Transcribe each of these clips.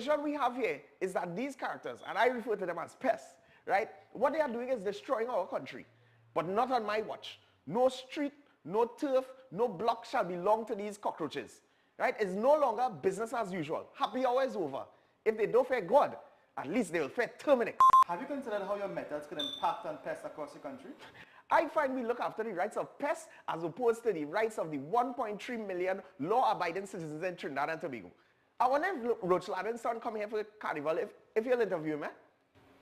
situation we have here is that these characters, and I refer to them as pests, right? What they are doing is destroying our country, but not on my watch. No street, no turf, no block shall belong to these cockroaches, right? It's no longer business as usual. Happy hour is over. If they don't fear God, at least they will fear Terminix. Have you considered how your methods could impact on pests across the country? I find we look after the rights of pests as opposed to the rights of the 1.3 million law-abiding citizens in Trinidad and Tobago. I wonder if Roach Ladden's son come here for the carnival if you'll interview him, eh?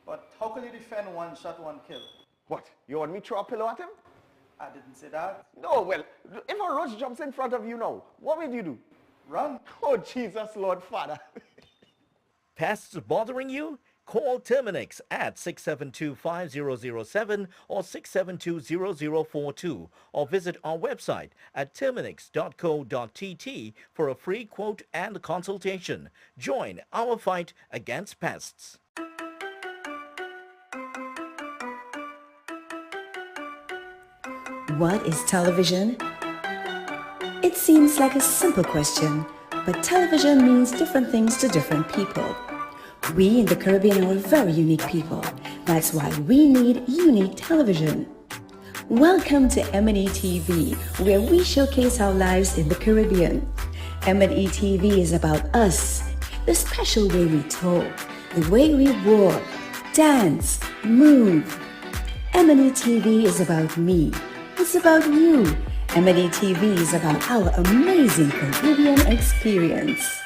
But how can you defend one shot, one kill? What? You want me to throw a pillow at him? I didn't say that. No, well, if a roach jumps in front of you now, what will you do? Run. Oh, Jesus, Lord Father. Pests bothering you? Call Terminix at 672-5007 or 672-0042 or visit our website at terminix.co.tt for a free quote and consultation. Join our fight against pests. What is television? It seems like a simple question, but television means different things to different people. We in the Caribbean are a very unique people. That's why we need unique television. Welcome to M&E TV, where we showcase our lives in the Caribbean. M&E TV is about us, the special way we talk, the way we walk, dance, move. M&E TV is about me. It's about you. M&E TV is about our amazing Caribbean experience.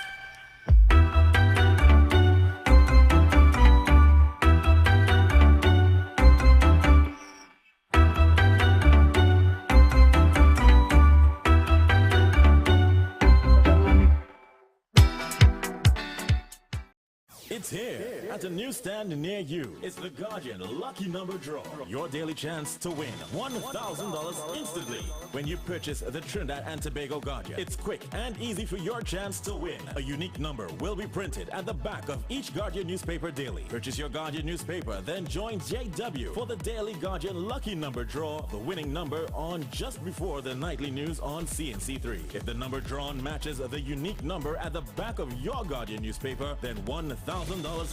It's here at a newsstand near you. It's the Guardian Lucky Number Draw. Your daily chance to win $1,000 instantly when you purchase the Trinidad and Tobago Guardian. It's quick and easy for your chance to win. A unique number will be printed at the back of each Guardian newspaper daily. Purchase your Guardian newspaper, then join JW for the daily Guardian Lucky Number Draw, the winning number on just before the nightly news on CNC3. If the number drawn matches the unique number at the back of your Guardian newspaper, then $1,000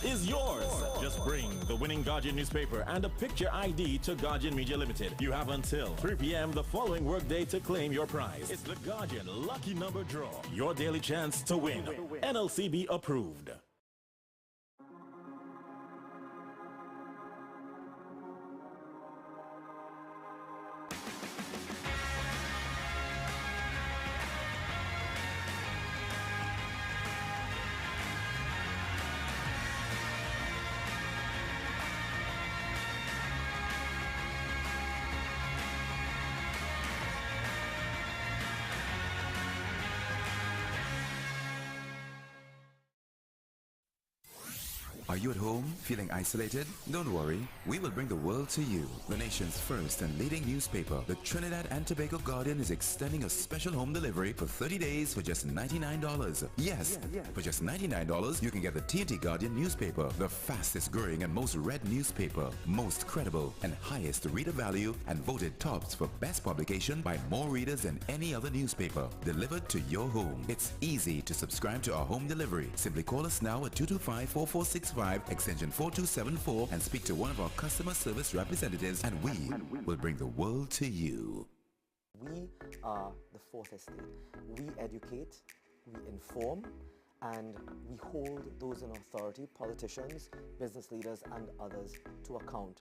is yours. Just bring the winning Guardian newspaper and a picture ID to Guardian Media Limited. You have until 3 p.m. the following workday to claim your prize. It's the Guardian Lucky Number Draw. Your daily chance to win. NLCB approved. Are you at home, feeling isolated? Don't worry, we will bring the world to you. The nation's first and leading newspaper, the Trinidad and Tobago Guardian, is extending a special home delivery for 30 days for just $99. Yes, for just $99, you can get the TNT Guardian newspaper, the fastest growing and most read newspaper, most credible and highest reader value, and voted tops for best publication by more readers than any other newspaper, delivered to your home. It's easy to subscribe to our home delivery. Simply call us now at 225-4465, extension 4274, and speak to one of our customer service representatives, and we will bring the world to you. We are the fourth estate. We educate, we inform, and we hold those in authority, politicians, business leaders, and others, to account.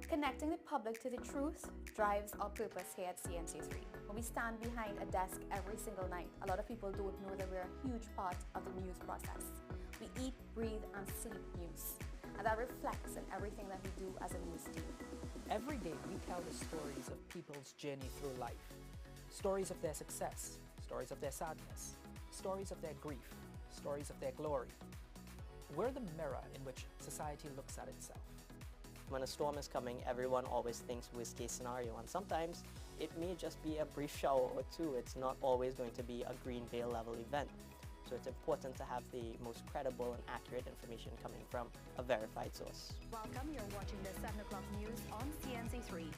Connecting the public to the truth drives our purpose here at CNC3. When we stand behind a desk every single night, a lot of people don't know that we're a huge part of the news process. We eat, breathe, and sleep news, and that reflects in everything that we do as a news team. Every day we tell the stories of people's journey through life. Stories of their success, stories of their sadness, stories of their grief, stories of their glory. We're the mirror in which society looks at itself. When a storm is coming, everyone always thinks worst case scenario, and sometimes it may just be a brief shower or two. It's not always going to be a green veil level event. So it's important to have the most credible and accurate information coming from a verified source. Welcome, you're watching the 7 o'clock news on CNC3.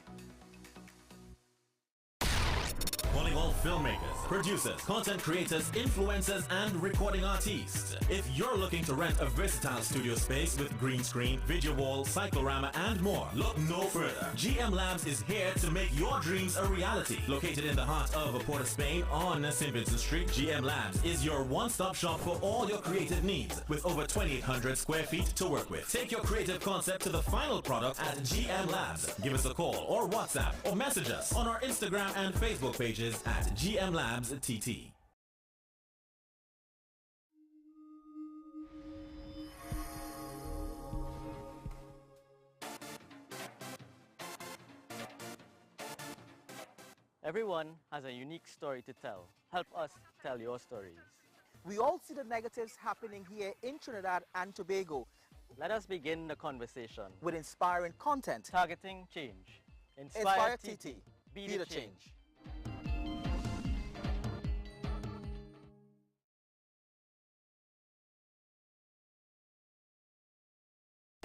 Calling all filmmakers, producers, content creators, influencers, and recording artists. If you're looking to rent a versatile studio space with green screen, video wall, cyclorama, and more, look no further. GM Labs is here to make your dreams a reality. Located in the heart of Port of Spain on St. Vincent Street, GM Labs is your one-stop shop for all your creative needs with over 2,800 square feet to work with. Take your creative concept to the final product at GM Labs. Give us a call or WhatsApp or message us on our Instagram and Facebook pages at GM Labs TT. Everyone has a unique story to tell. Help us tell your stories. We all see the negatives happening here in Trinidad and Tobago. Let us begin the conversation with inspiring content. Targeting change. Inspire TT. Be the change.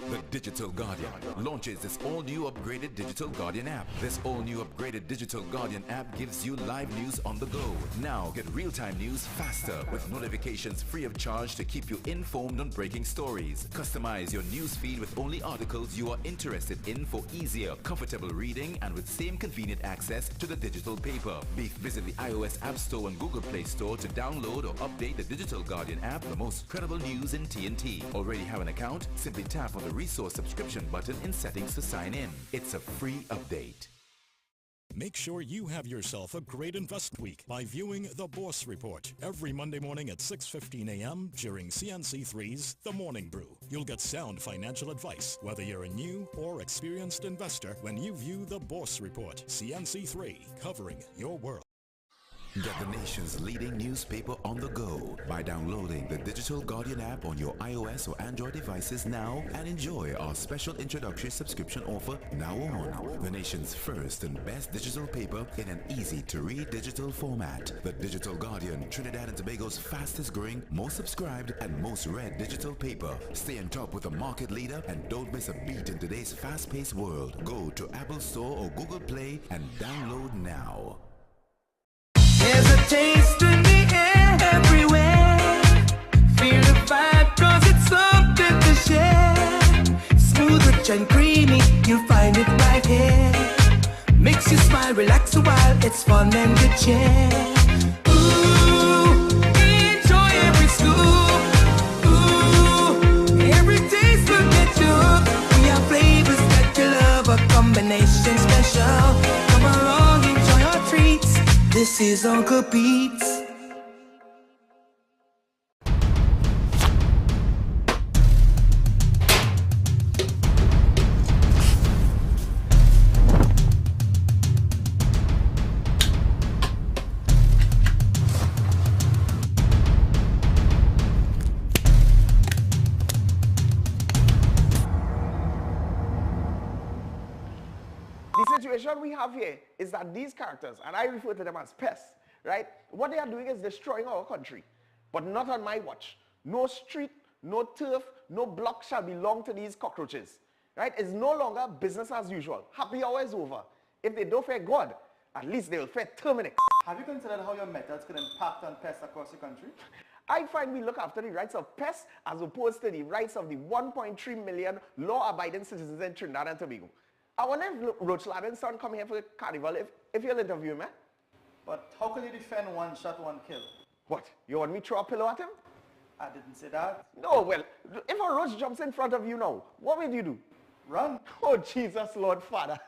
The Digital Guardian launches this all-new upgraded Digital Guardian app. This all-new upgraded Digital Guardian app gives you live news on the go. Now get real-time news faster with notifications free of charge to keep you informed on breaking stories. Customize your news feed with only articles you are interested in for easier, comfortable reading and with same convenient access to the digital paper. Visit the iOS App Store and Google Play Store to download or update the Digital Guardian app, the most credible news in TNT. Already have an account? Simply tap on the resource subscription button in settings to sign in. It's a free update. Make sure you have yourself a great invest week by viewing The Boss Report every Monday morning at 6:15 a.m. during CNC3's The Morning Brew. You'll get sound financial advice, whether you're a new or experienced investor, when you view The Boss Report. CNC3, covering your world. Get the nation's leading newspaper on the go by downloading the Digital Guardian app on your iOS or Android devices now and enjoy our special introductory subscription offer now on. The nation's first and best digital paper in an easy-to-read digital format. The Digital Guardian, Trinidad and Tobago's fastest growing, most subscribed and most read digital paper. Stay on top with the market leader and don't miss a beat in today's fast-paced world. Go to Apple Store or Google Play and download now. There's a taste in the air everywhere. Feel the vibe cause it's something to share. Smooth, rich and creamy, you'll find it right here. Makes you smile, relax a while, it's fun and good cheer. Ooh, enjoy every scoop. Ooh, every taste will get you hooked. We have flavors that you love, a combination special. Come along, enjoy our treats. This is Uncle Pete's. The situation we have here is that these characters, and I refer to them as pests, right? What they are doing is destroying our country, but not on my watch. No street, no turf, no block shall belong to these cockroaches, right? It's no longer business as usual. Happy hour is over. If they don't fear God, at least they will fear Terminix. Have you considered how your methods could impact on pests across the country? I find we look after the rights of pests as opposed to the rights of the 1.3 million law-abiding citizens in Trinidad and Tobago. I wonder if Roach Laden's son come here for the carnival if you'll interview him, eh? But how can you defend one shot, one kill? What? You want me to throw a pillow at him? I didn't say that. No, well, if a roach jumps in front of you now, what will you do? Run. Oh, Jesus, Lord Father.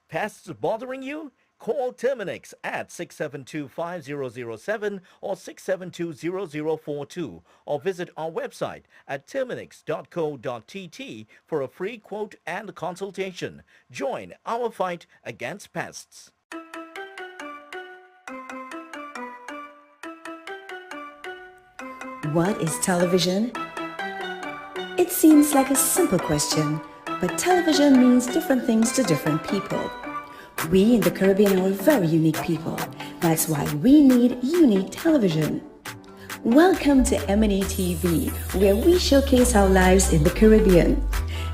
Pests bothering you? Call Terminix at 672-5007 or 672-0042 or visit our website at terminix.co.tt for a free quote and consultation. Join our fight against pests. What is television? It seems like a simple question, but television means different things to different people. We in the Caribbean are a very unique people. That's why we need unique television. Welcome to M&E TV, where we showcase our lives in the Caribbean.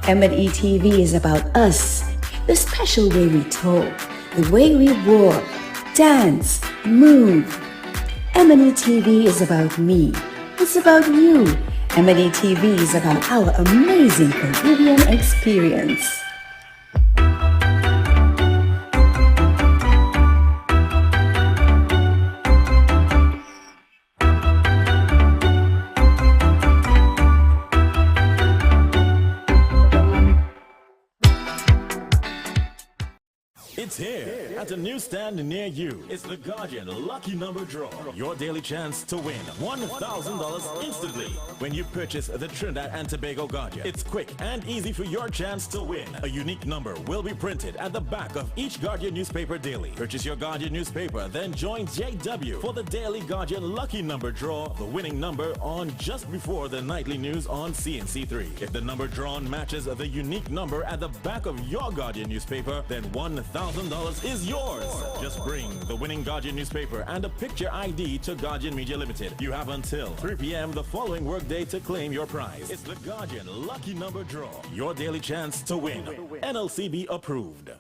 M&E TV is about us, the special way we talk, the way we walk, dance, Move. M&E TV is about me. It's about you. M&E TV is about our amazing Caribbean experience. It's here at a newsstand near you. It's the Guardian Lucky Number Draw. Your daily chance to win $1,000 instantly when you purchase the Trinidad and Tobago Guardian. It's quick and easy for your chance to win. A unique number will be printed at the back of each Guardian newspaper daily. Purchase your Guardian newspaper, then join JW for the daily Guardian Lucky Number Draw, the winning number on just before the nightly news on CNC3. If the number drawn matches the unique number at the back of your Guardian newspaper, then $1,000 is yours. Just bring the winning Guardian newspaper and a picture ID to Guardian Media Limited. You have until 3 p.m. the following workday to claim your prize. It's the Guardian Lucky Number Draw. Your daily chance to win. NLCB approved.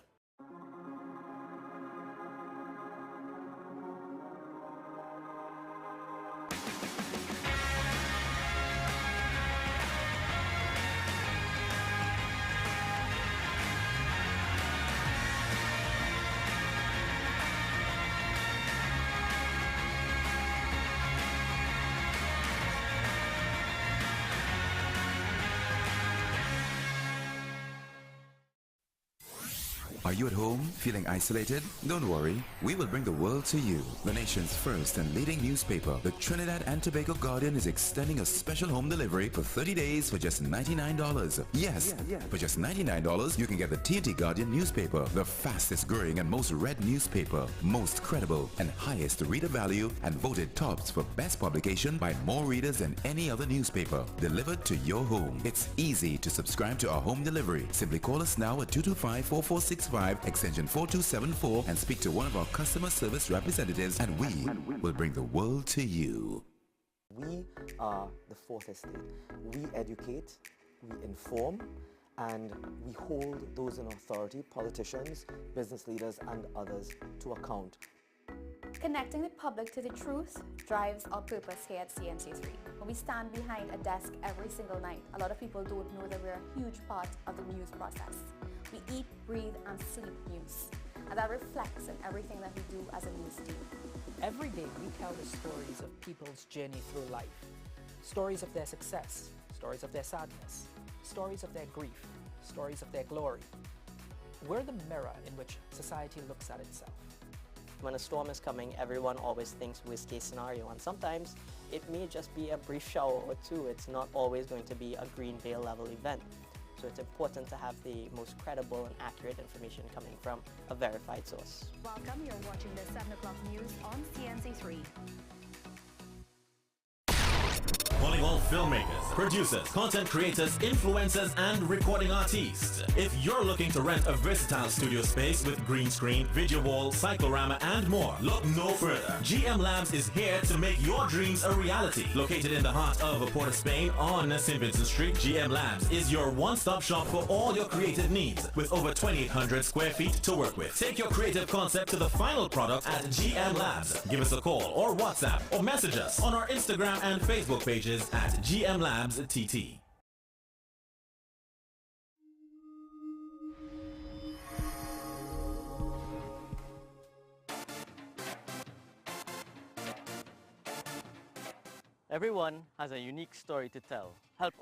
Are you at home feeling isolated? Don't worry, we will bring the world to you. The nation's first and leading newspaper, the Trinidad and Tobago Guardian, is extending a special home delivery for 30 days for just $99. Yes, for just $99, you can get the TNT Guardian newspaper, the fastest growing and most read newspaper, most credible and highest reader value, and voted tops for best publication by more readers than any other newspaper, delivered to your home. It's easy to subscribe to our home delivery. Simply call us now at 225-4465, extension 4274, and speak to one of our customer service representatives, and we will bring the world to you. We are the fourth estate. We educate, we inform, and we hold those in authority, politicians, business leaders, and others, to account. Connecting the public to the truth drives our purpose here at CNC3. When we stand behind a desk every single night, a lot of people don't know that we're a huge part of the news process. We eat, breathe, and sleep news, and that reflects in everything that we do as a news team. Every day we tell the stories of people's journey through life. Stories of their success, stories of their sadness, stories of their grief, stories of their glory. We're the mirror in which society looks at itself. When a storm is coming, everyone always thinks worst case scenario, and sometimes it may just be a brief shower or two. It's not always going to be a green veil level event. So it's important to have the most credible and accurate information coming from a verified source. Welcome, you're watching the 7 o'clock news on CNC3. Calling all filmmakers, producers, content creators, influencers, and recording artists. If you're looking to rent a versatile studio space with green screen, video wall, cyclorama, and more, look no further. GM Labs is here to make your dreams a reality. Located in the heart of Port of Spain on St. Vincent Street, GM Labs is your one-stop shop for all your creative needs, with over 2,800 square feet to work with. Take your creative concept to the final product at GM Labs. Give us a call or WhatsApp or message us on our Instagram and Facebook pages at GM Labs TT. Everyone has a unique story to tell. Help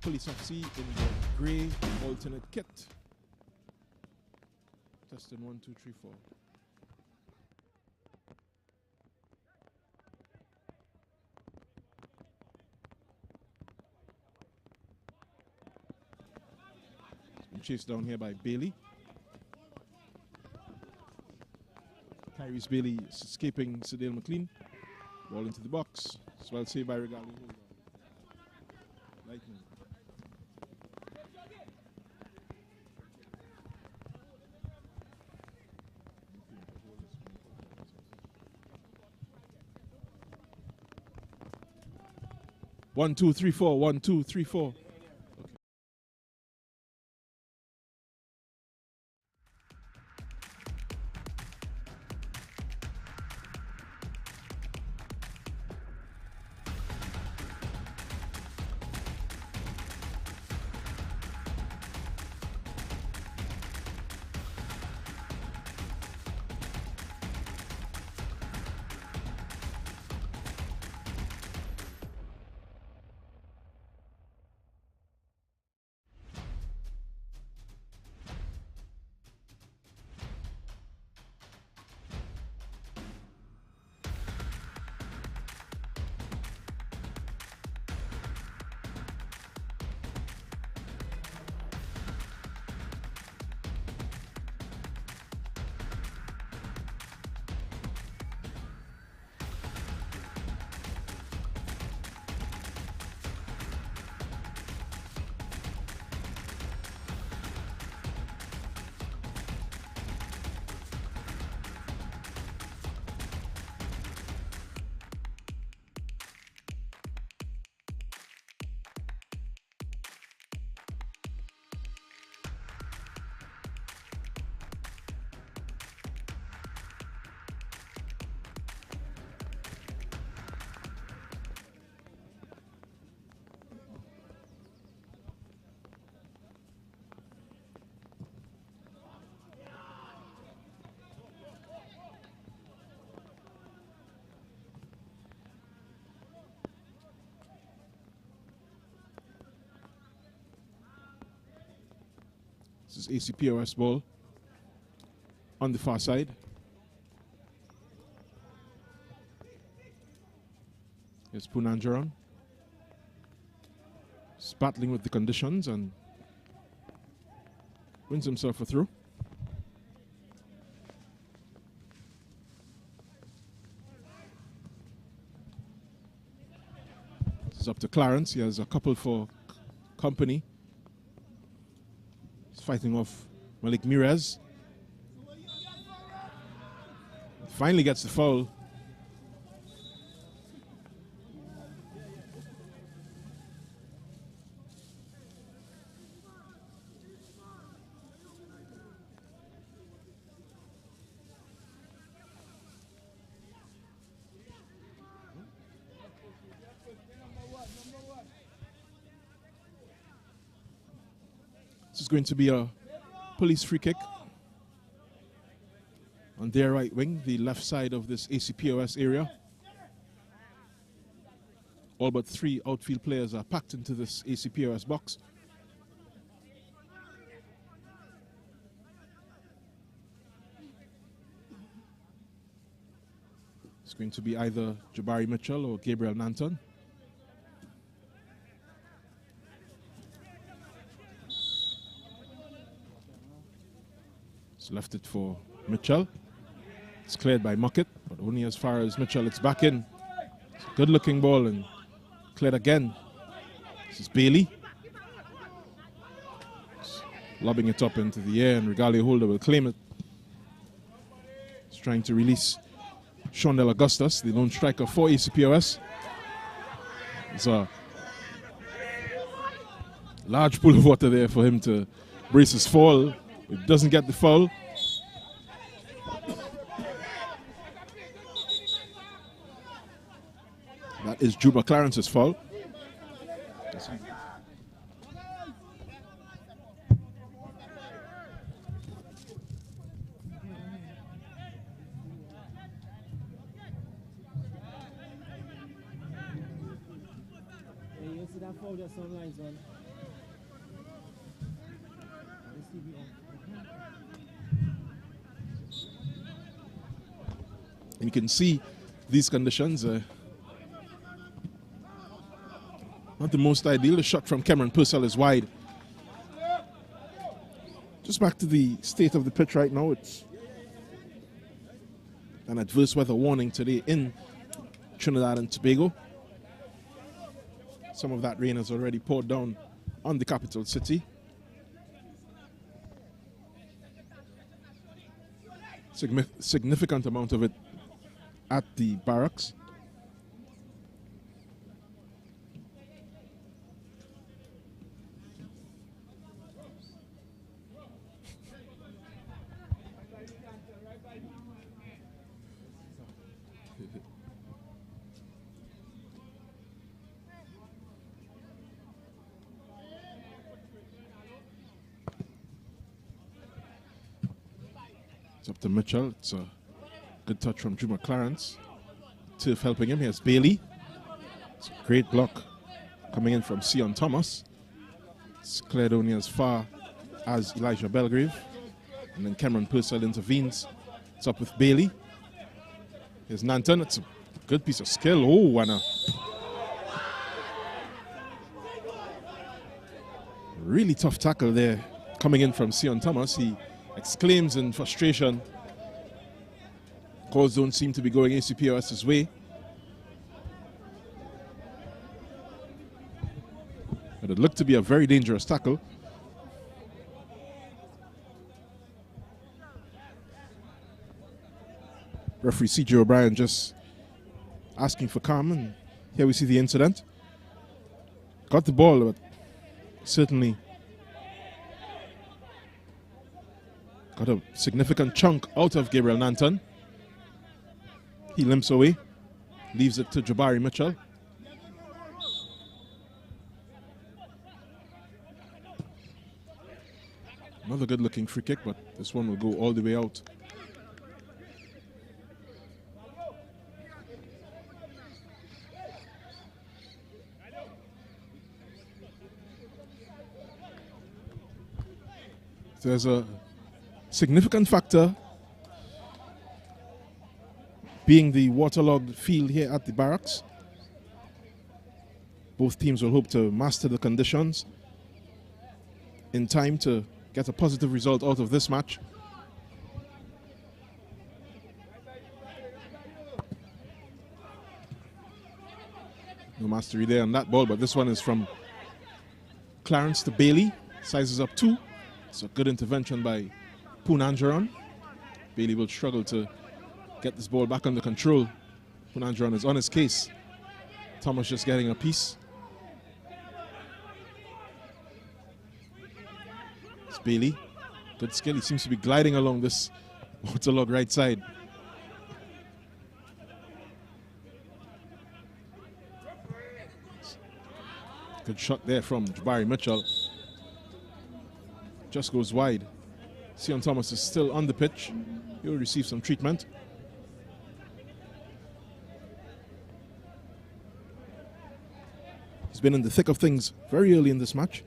Police FC in the grey alternate kit. Testing 1, 2, 3, 4. Been chased down here by Bailey. Tyrese Bailey escaping Sedale McLean. Ball into the box. It's well saved by Regali. Lightning. One, two, three, four. 1, 2, 3, 4. This is AC POS ball on the far side. Here's Punanjaran. He's battling with the conditions and wins himself a through. This is up to Clarence. He has a couple for company. Fighting off Malik Mirez. Finally gets the foul. This is going to be a police free kick on their right wing, the left side of this AC POS area. All but 3 outfield players are packed into this AC POS box. It's going to be either Jabari Mitchell or Gabriel Nanton. Left it for Mitchell. It's cleared by Muckett, but only as far as Mitchell. It's back in. It's a good looking ball and cleared again. This is Bailey. Just lobbing it up into the air, and Regalia Holder will claim it. He's trying to release Shondell Augustus, the lone striker for AC POS. There's a large pool of water there for him to brace his fall. It doesn't get the foul. That is Juba Clarence's foul. You see that foul just on lines, man. And you can see these conditions, not the most ideal. The shot from Cameron Purcell is wide. Just back to the state of the pitch right now. It's an adverse weather warning today in Trinidad and Tobago. Some of that rain has already poured down on the capital city. Significant amount of it at the barracks. It's up to Mitchell. It's a good touch from Juma Clarence. Turf helping him. Here's Bailey. It's a great block coming in from Sion Thomas. It's cleared only as far as Elijah Belgrave. And then Cameron Purcell intervenes. It's up with Bailey. Here's Nanton. It's a good piece of skill. Oh, and a really tough tackle there coming in from Sion Thomas. He exclaims in frustration. Calls don't seem to be going AC POS's way. But it looked to be a very dangerous tackle. Referee C.J. O'Brien just asking for calm, and here we see the incident. Got the ball, but certainly got a significant chunk out of Gabriel Nanton. He limps away, leaves it to Jabari Mitchell. Another good looking free kick, but this one will go all the way out. There's a significant factor being the waterlogged field here at the barracks. Both teams will hope to master the conditions in time to get a positive result out of this match. No mastery there on that ball, but this one is from Clarence to Bailey. Sizes up 2. It's a good intervention by Poonanjaran. Bailey will struggle to get this ball back under control. Poonanjaran is on his case. Thomas just getting a piece. It's Bailey. Good skill. He seems to be gliding along this waterlogged right side. Good shot there from Jabari Mitchell. Just goes wide. Sion Thomas is still on the pitch. He'll receive some treatment. He's been in the thick of things very early in this match.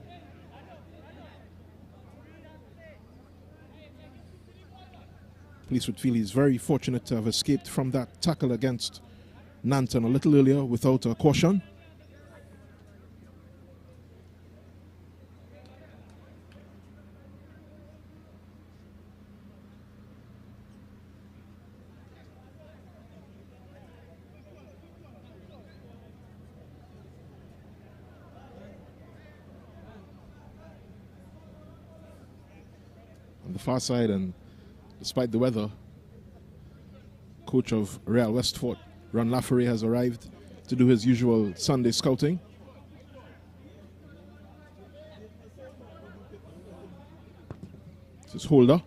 Police would feel he's very fortunate to have escaped from that tackle against Nanton a little earlier without a caution. On the far side, and despite the weather, coach of Real Westford, Ron Laffery, has arrived to do his usual Sunday scouting. This is Holder.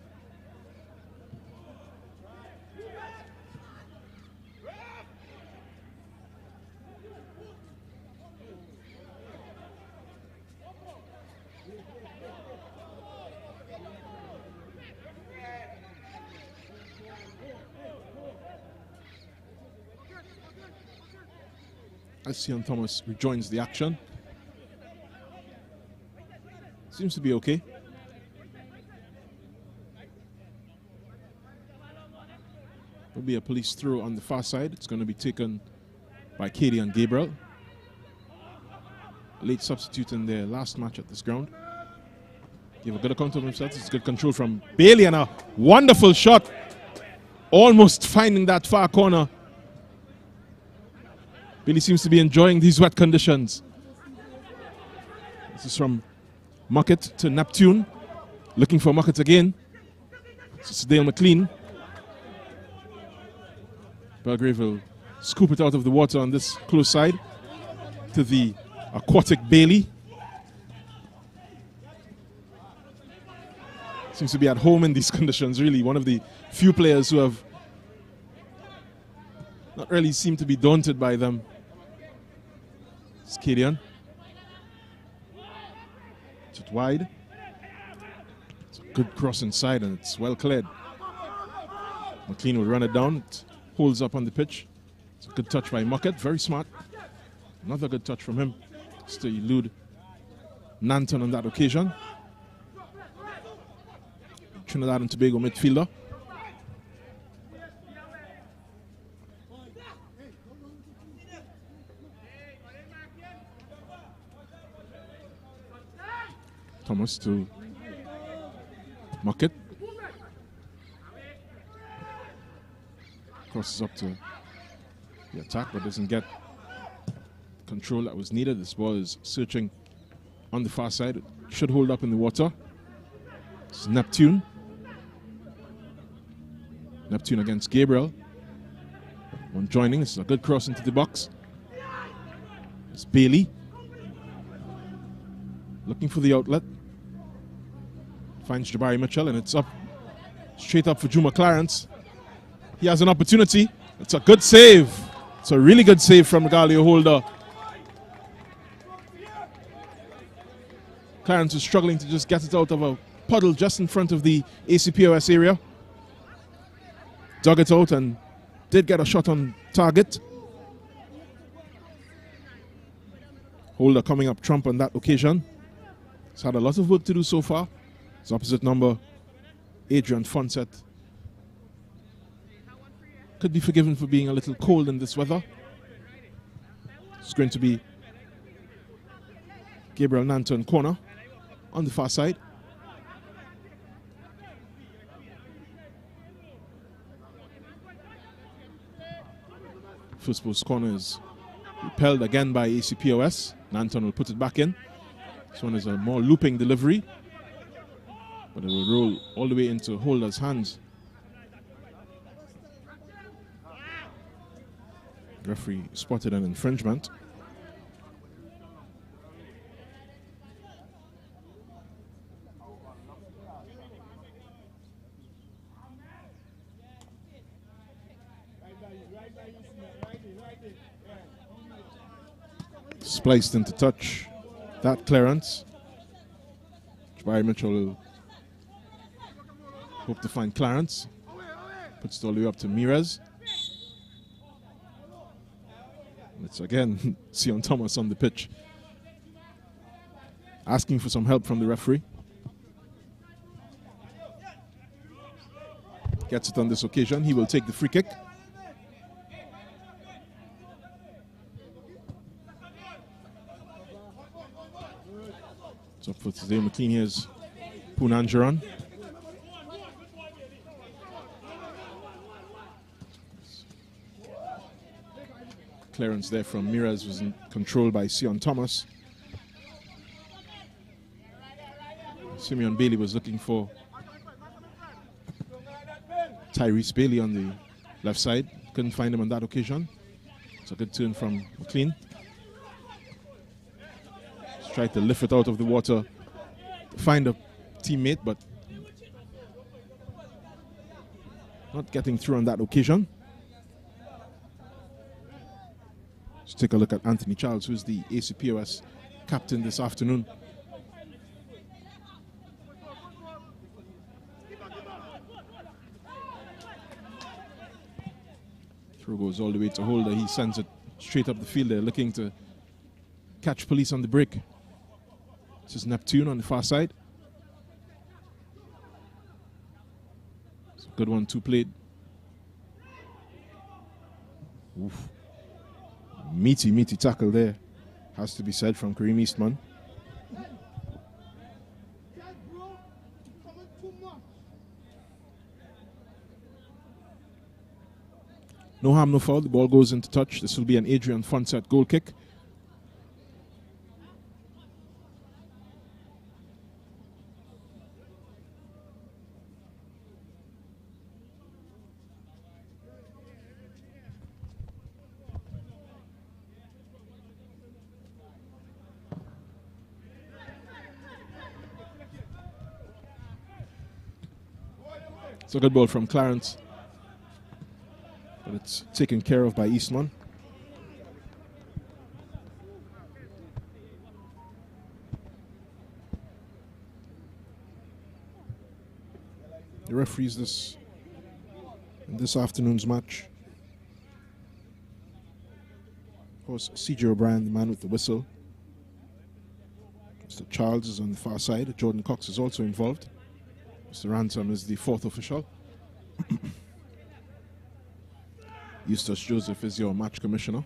As Sion Thomas rejoins the action. Seems to be okay. The There'll be a police throw on the far side. It's going to be taken by Katie and Gabriel. Late substitute in their last match at this ground. Give a good account of himself. It's good control from Bailey and a wonderful shot. Almost finding that far corner. Bailey seems to be enjoying these wet conditions. This is from Muckett to Neptune. Looking for Muckett again. This is Dale McLean. Belgrave will scoop it out of the water on this close side to the aquatic Bailey. Seems to be at home in these conditions, really. One of the few players who have not really seemed to be daunted by them. Skadian. It's it wide. It's a good cross inside and it's well cleared. McLean will run it down. It holds up on the pitch. It's a good touch by Muckett. Very smart. Another good touch from him. Just to elude Nanton on that occasion. Trinidad and Tobago midfielder. Thomas to Muckett. Crosses up to the attack but doesn't get control that was needed. This ball is searching on the far side. It should hold up in the water. It's Neptune. Neptune against Gabriel. One joining. It's a good cross into the box. It's Bailey. Looking for the outlet. Finds Jabari Mitchell and it's up. Straight up for Juma Clarence. He has an opportunity. It's a good save. It's a really good save from the Galio holder. Clarence is struggling to just get it out of a puddle just in front of the ACPOS area. Dug it out and did get a shot on target. Holder coming up trump on that occasion. He's had a lot of work to do so far. His opposite number, Adrian Fonset, could be forgiven for being a little cold in this weather. It's going to be Gabriel Nanton corner on the far side. First post corner is repelled again by ACPOS. Nanton will put it back in. This one is a more looping delivery, but it will roll all the way into holder's hands. Referee spotted an infringement. Spliced into touch. That clearance. Jabari Mitchell will hope to find Clarence. Puts it all the way up to Mirez. It's again Sion Thomas on the pitch, asking for some help from the referee. Gets it on this occasion. He will take the free kick. So for today, McLean, here's Punanjaran. Clearance there from Mirez was controlled by Sion Thomas. Simeon Bailey was looking for Tyrese Bailey on the left side. Couldn't find him on that occasion. It's a good turn from McLean. Just tried to lift it out of the water to find a teammate, but not getting through on that occasion. Let's take a look at Anthony Charles, who's the ACPOS captain this afternoon. Throw goes all the way to Holder. He sends it straight up the field there, looking to catch police on the break. This is Neptune on the far side. It's a good 1-2 played Oof. Meaty tackle there, has to be said, from Kareem Eastman. No harm, no foul. The ball goes into touch. This will be an Adrian Fonset goal kick. It's a good ball from Clarence, but it's taken care of by Eastman. The referees in this afternoon's match. Of course, C.J. O'Brien, the man with the whistle. Mr. Charles is on the far side. Jordan Cox is also involved. Mr. Ransom is the fourth official. Eustace Joseph is your match commissioner.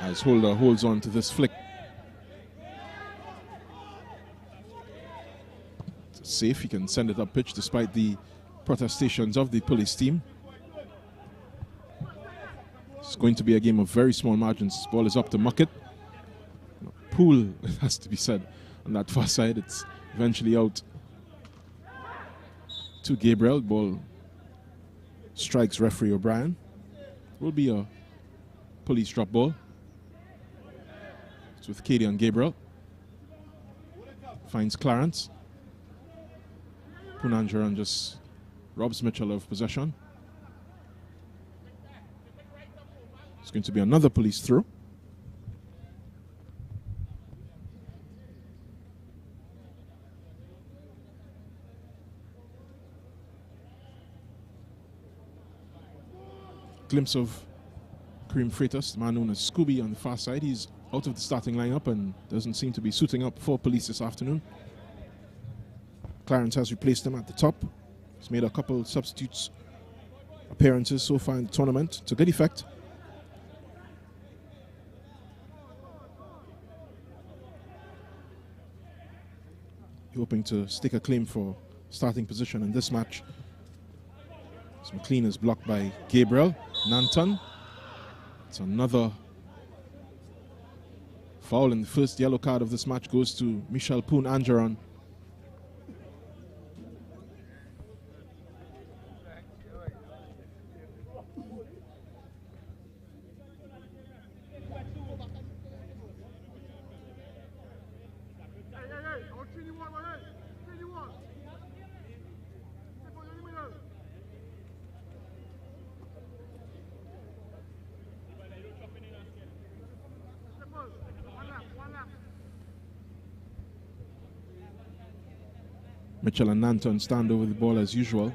As Holder holds on to this flick. It's safe, he can send it up pitch despite the protestations of the police team. It's going to be a game of very small margins. This ball is up to Muckett. Pool, it has to be said, on that far side. It's eventually out to Gabriel. Ball strikes referee O'Brien. Will be a police drop ball. It's with Katie and Gabriel. Finds Clarence. Punanjaran just robs Mitchell of possession. It's going to be another police throw. Glimpse of Kareem Freitas, the man known as Scooby, on the far side. He's out of the starting lineup and doesn't seem to be suiting up for police this afternoon. Clarence has replaced him at the top. He's made a couple substitutes appearances so far in the tournament to good effect. Hoping to stake a claim for starting position in this match. So McLean is blocked by Gabriel. Nanton. It's another foul, and the first yellow card of this match goes to Michel Poon Angeron. Mitchell and Nanton stand over the ball as usual.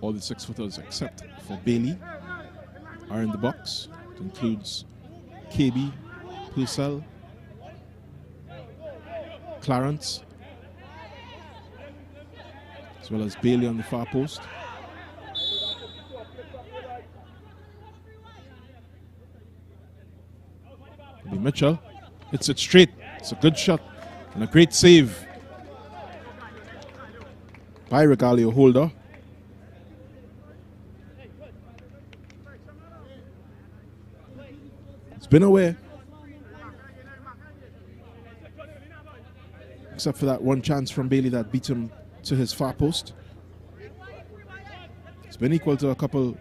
All the 6-footers except for Bailey are in the box. It includes KB, Purcell, Clarence, as well as Bailey on the far post. It'll be Mitchell. Hits it straight. It's a good shot and a great save by Regalio Holder. It's been away, except for that one chance from Bailey that beat him to his far post. It's been equal to a couple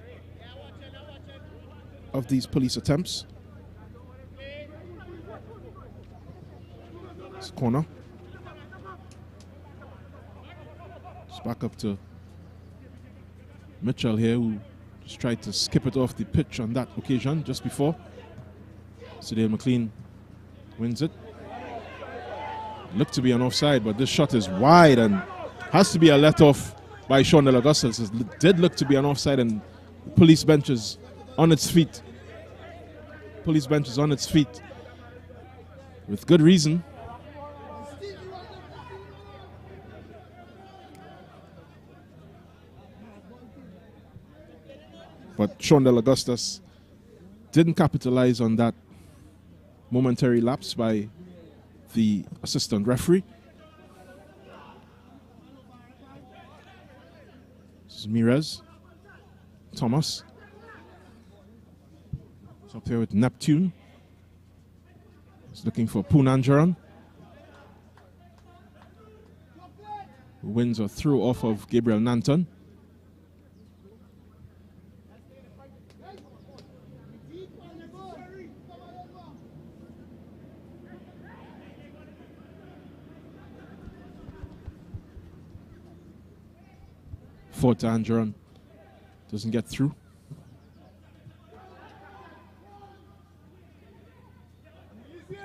of these police attempts. Corner. It's back up to Mitchell here, who just tried to skip it off the pitch on that occasion just before. Cedale McLean wins it. Looked to be an offside, but this shot is wide and has to be a let off by Sean De La Augustus. It did look to be an offside, and the police bench is on its feet. Police bench is on its feet with good reason. But Shondell Augustus didn't capitalize on that momentary lapse by the assistant referee. This is Mirez. Thomas. It's up there with Neptune. He's looking for Punanjaran, who wins a throw off of Gabriel Nanton. Fort Angeron doesn't get through.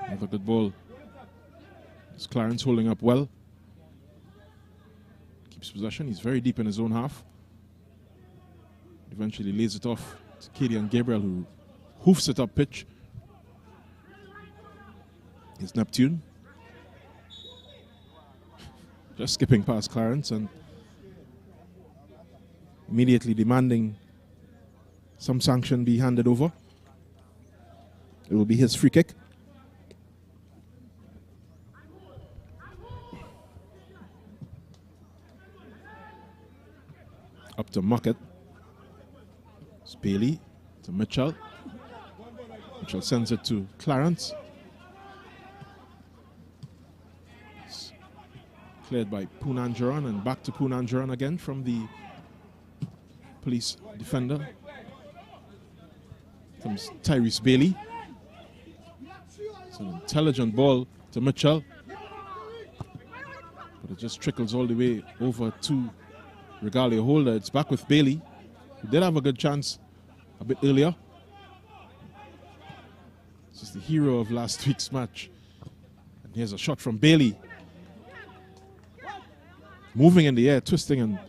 Another good ball. It's Clarence holding up well. Keeps possession. He's very deep in his own half. Eventually lays it off to Kadian Gabriel, who hoofs it up pitch. It's Neptune. Just skipping past Clarence and immediately demanding some sanction be handed over. It will be his free kick. Up to Muckett. It's Bailey to Mitchell. Mitchell sends it to Clarence. It's cleared by Punanjaran and back to Punanjaran again from the police defender. Comes Tyrese Bailey. It's an intelligent ball to Mitchell, but it just trickles all the way over to Regalia Holder. It's back with Bailey, who did have a good chance a bit earlier. This is the hero of last week's match. And here's a shot from Bailey. Moving in the air, twisting and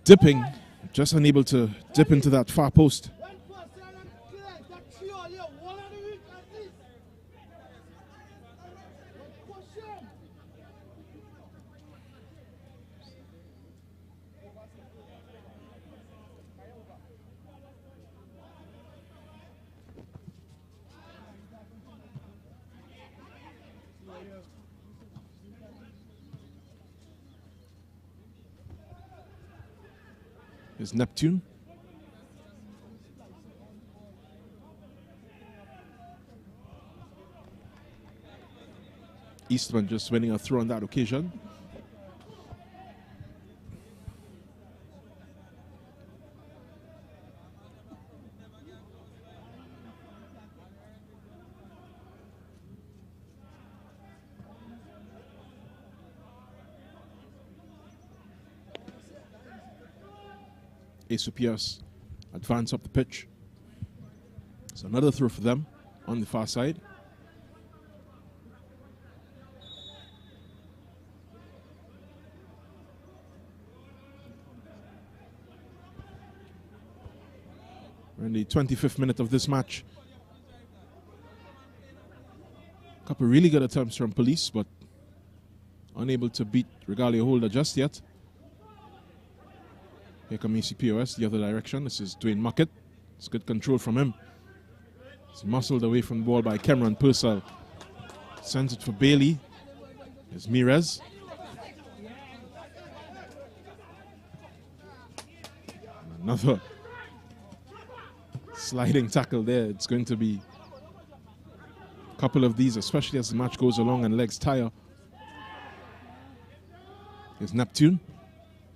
dipping, just unable to dip into that far post. Is Neptune. Eastman just winning a throw on that occasion. FC Vs advance up the pitch. So another throw for them on the far side. We're in the 25th minute of this match. A couple really good attempts from police, but unable to beat Regalia Holder just yet. Here comes AC POS, the other direction. This is Dwayne Muckett. It's good control from him. It's muscled away from the ball by Cameron Purcell. Sends it for Bailey. There's Mirez. Another sliding tackle there. It's going to be a couple of these, especially as the match goes along and legs tire. Here's Neptune.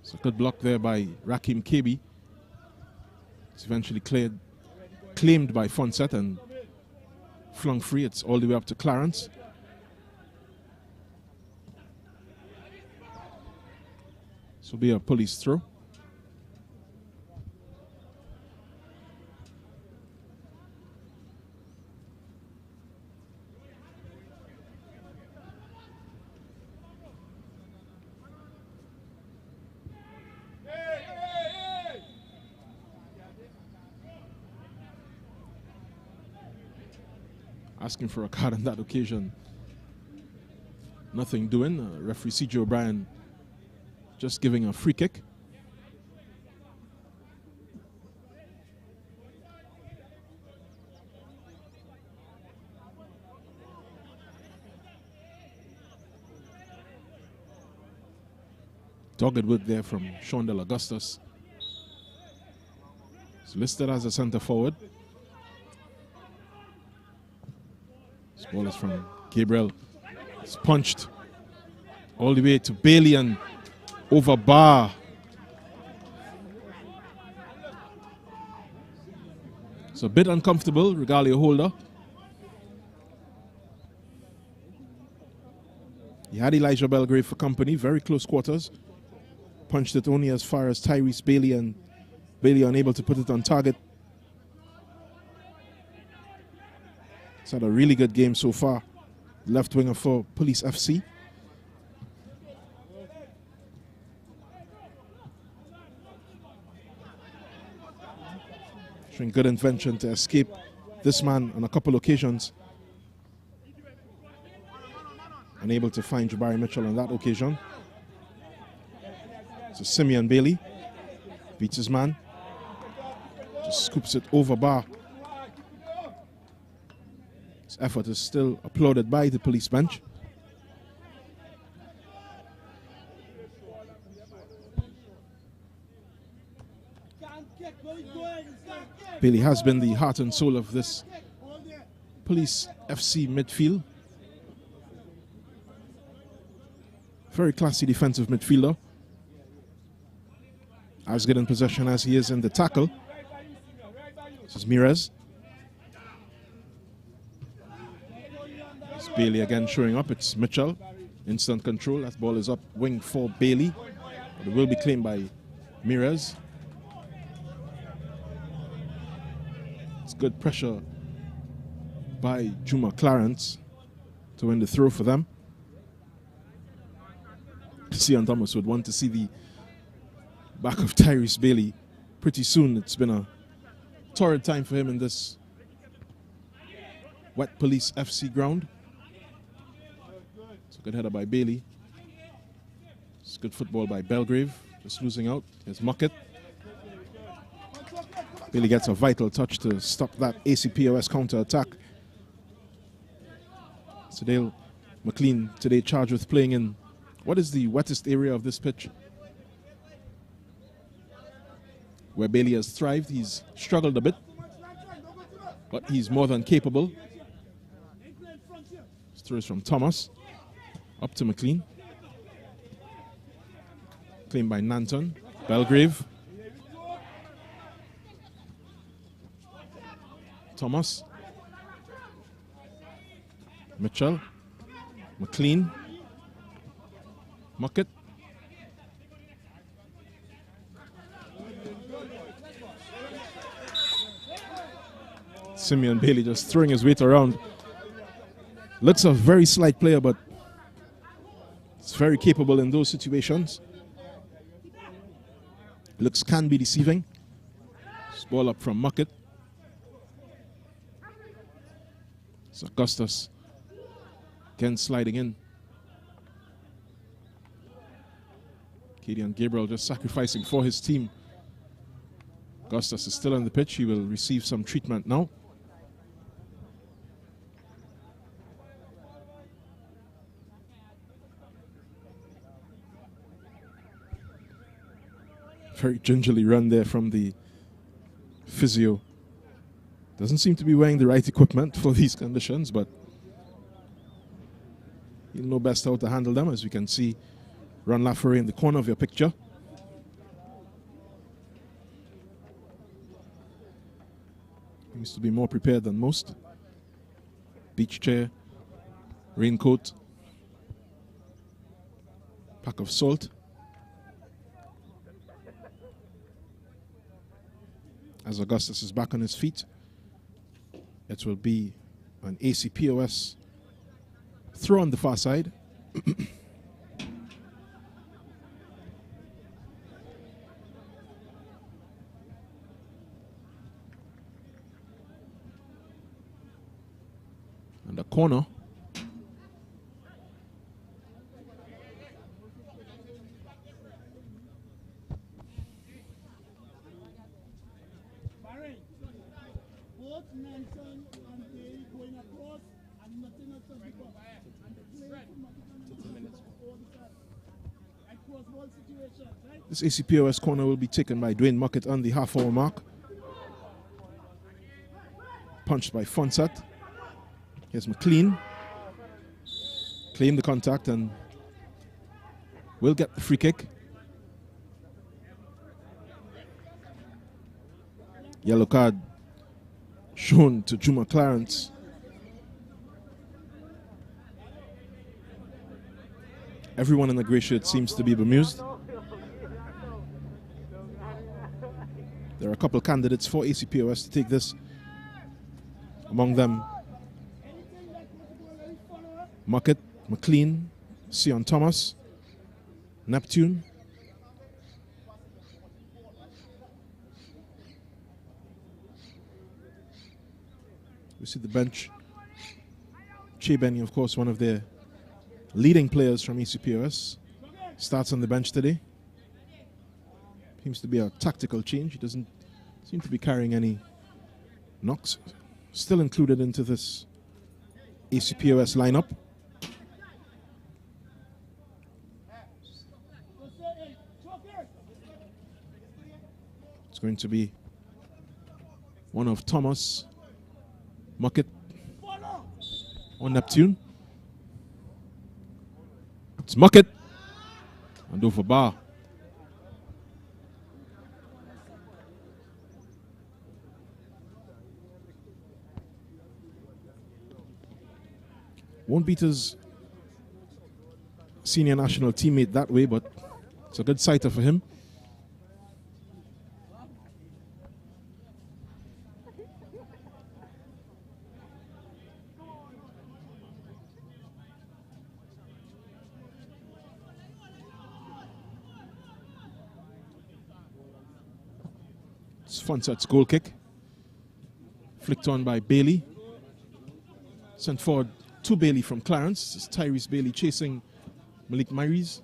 It's a good block there by Rakim Kebi. It's eventually claimed by Fonset and flung free. It's all the way up to Clarence. This will be a police throw. Asking for a card on that occasion. Nothing doing. Referee C.J. O'Brien just giving a free kick. Dogged work there from Shondell Augustus. He's listed as a center forward. This ball is from Gabriel. It's punched all the way to Bailey and over bar. It's a bit uncomfortable, Regalia holder. He had Elijah Belgrave for company, very close quarters. Punched it only as far as Tyrese Bailey, and Bailey unable to put it on target. He's had a really good game so far. Left winger for Police FC. Showing good invention to escape this man on a couple occasions. Unable to find Jabari Mitchell on that occasion. So Simeon Bailey beats his man. Just scoops it over bar. His effort is still applauded by the police bench. Bailey has been the heart and soul of this Police FC midfield. Very classy defensive midfielder. As good in possession as he is in the tackle. This is Mirez. It's Bailey again showing up. It's Mitchell. Instant control. That ball is up wing for Bailey. But it will be claimed by Mirez. It's good pressure by Juma Clarence to win the throw for them. Cian Thomas would want to see the back of Tyrese Bailey pretty soon. It's been a torrid time for him in this wet Police FC ground. It's a good header by Bailey. It's good football by Belgrave. Just losing out. There's Muckett. Bailey gets a vital touch to stop that AC POS counter attack. So Dale McLean today charged with playing in what is the wettest area of this pitch? Where Bailey has thrived. He's struggled a bit, but he's more than capable. This throw is from Thomas. Up to McLean. Claimed by Nanton. Belgrave. Thomas. Mitchell. McLean. Muckett. Simeon Bailey just throwing his weight around. Looks a very slight player, but it's very capable in those situations. Looks can be deceiving. This ball up from Muckett. It's Augustus again sliding in. Kadian Gabriel just sacrificing for his team. Augustus is still on the pitch. He will receive some treatment now. Very gingerly run there from the physio. Doesn't seem to be wearing the right equipment for these conditions, but he'll know best how to handle them, as we can see Ron Laffery in the corner of your picture. He needs to be more prepared than most. Beach chair, raincoat, pack of salt. As Augustus is back on his feet, it will be an AC POS throw on the far side. And the corner. This ACPOS corner will be taken by Dwayne Muckett on the half-hour mark. Punched by Fonsat. Here's McLean. Claim the contact and will get the free kick. Yellow card shown to Juma Clarence. Everyone in the grey shirt seems to be bemused. There are a couple of candidates for ACPOS to take this. Among them, Muckett, McLean, Sion Thomas, Neptune. We see the bench. Che Benny, of course, one of their leading players from ACPOS, starts on the bench today. Seems to be a tactical change. He doesn't seem to be carrying any knocks. Still included into this ACPOS lineup. It's going to be one of Thomas, Muckett, or Neptune. It's Muckett and over bar. Won't beat his senior national teammate that way, but it's a good sighter for him. It's Fonsat's goal kick. Flicked on by Bailey. Sent forward to Bailey from Clarence. This is Tyrese Bailey chasing Malik Myries.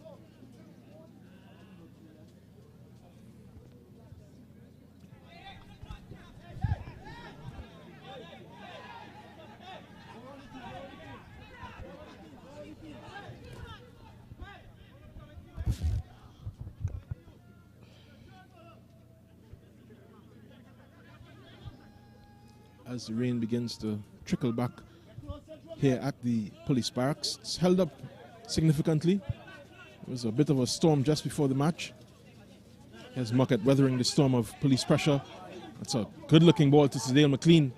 As the rain begins to trickle back here at the police barracks, it's held up significantly. There was a bit of a storm just before the match. Here's Muckett weathering the storm of police pressure. That's a good-looking ball to Sadale McLean.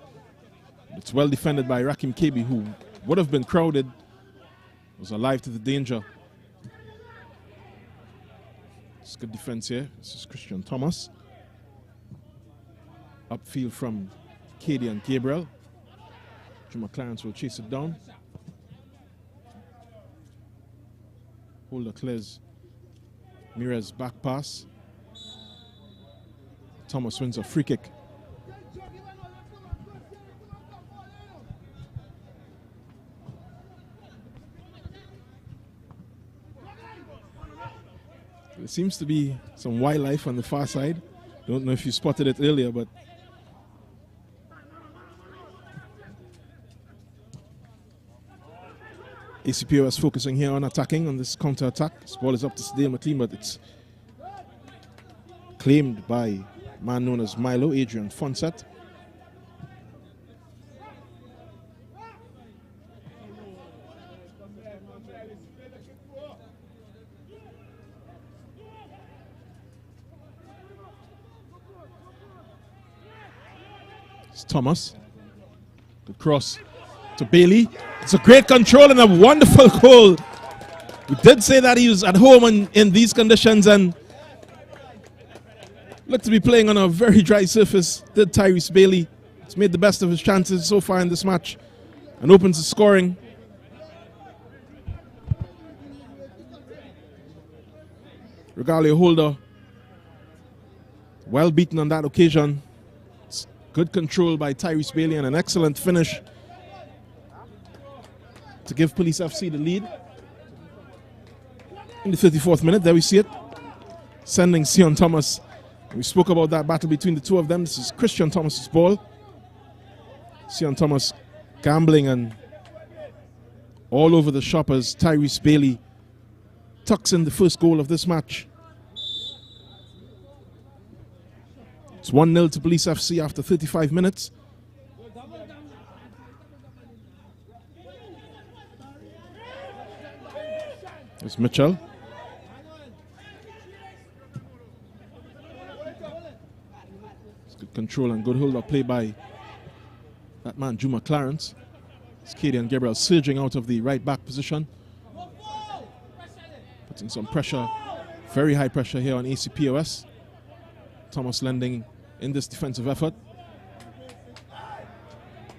It's well defended by Rakim Kebi, who would have been crowded, was alive to the danger. It's good defense here. This is Christian Thomas. Upfield from Cady and Gabriel. Juma Clarence will chase it down. Holder clears Mirez back pass. Thomas wins a free kick. There seems to be some wildlife on the far side. Don't know if you spotted it earlier, but ACPOS focusing here on attacking on this counter-attack. This ball is up to Sadale McLean, but it's claimed by a man known as Milo, Adrian Fonsat. It's Thomas. Good cross to Bailey. It's a great control and a wonderful goal. We did say that he was at home in these conditions and looked to be playing on a very dry surface. Did Tyrese Bailey. He's made the best of his chances so far in this match and opens the scoring. Regalia holder, well beaten on that occasion. It's good control by Tyrese Bailey and an excellent finish to give Police FC the lead. In the 34th minute, there we see it. Sending Sion Thomas. We spoke about that battle between the two of them. This is Christian Thomas's ball. Sion Thomas gambling and all over the shop as Tyrese Bailey tucks in the first goal of this match. It's 1-0 to Police FC after 35 minutes. There's Mitchell. It's good control and good hold up play by that man, Juma Clarence. It's Katie and Gabriel surging out of the right back position. Putting some pressure, very high pressure here on AC POS. Thomas lending in this defensive effort.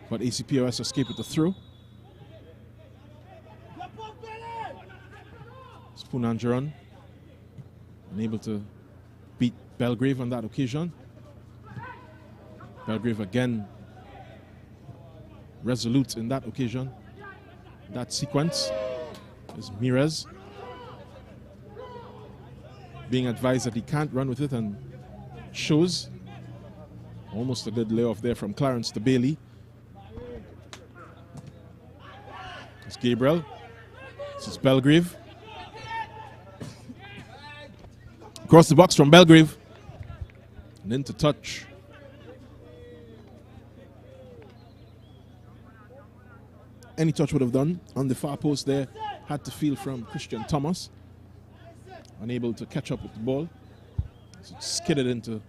But AC POS escape with the throw. Spoon Angeron unable to beat Belgrave on that occasion. Belgrave again resolute in that occasion. That sequence is Mirez being advised that he can't run with it and shows almost a good layoff there from Clarence to Bailey. It's Gabriel. This is Belgrave. Across the box from Belgrave. And into touch. Any touch would have done. On the far post there, had to feel from Christian Thomas. Unable to catch up with the ball. So it skidded into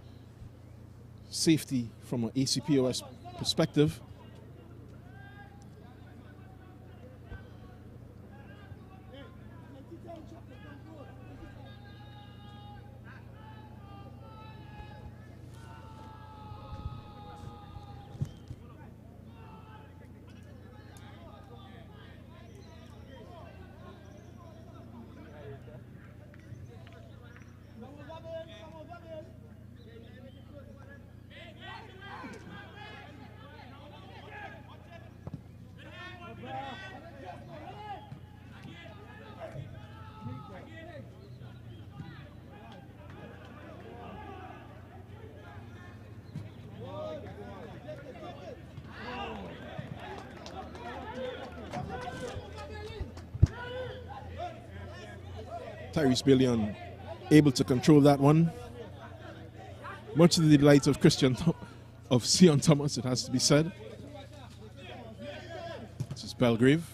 safety from an AC POS perspective. Tyrese Bailey able to control that one. Much to the delight of Sion Thomas, it has to be said. This is Belgrave.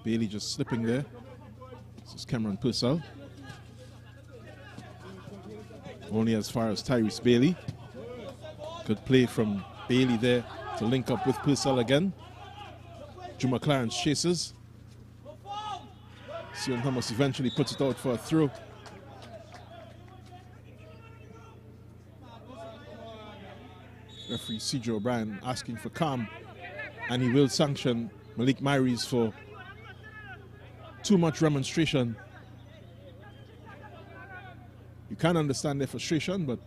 Bailey just slipping there. This is Cameron Purcell. Only as far as Tyrese Bailey. Good play from Bailey there to link up with Purcell again. Juma Clarence chases. Sion Thomas eventually puts it out for a throw. Referee C.J. O'Brien asking for calm, and he will sanction Malik Myries for too much remonstration. You can understand their frustration, but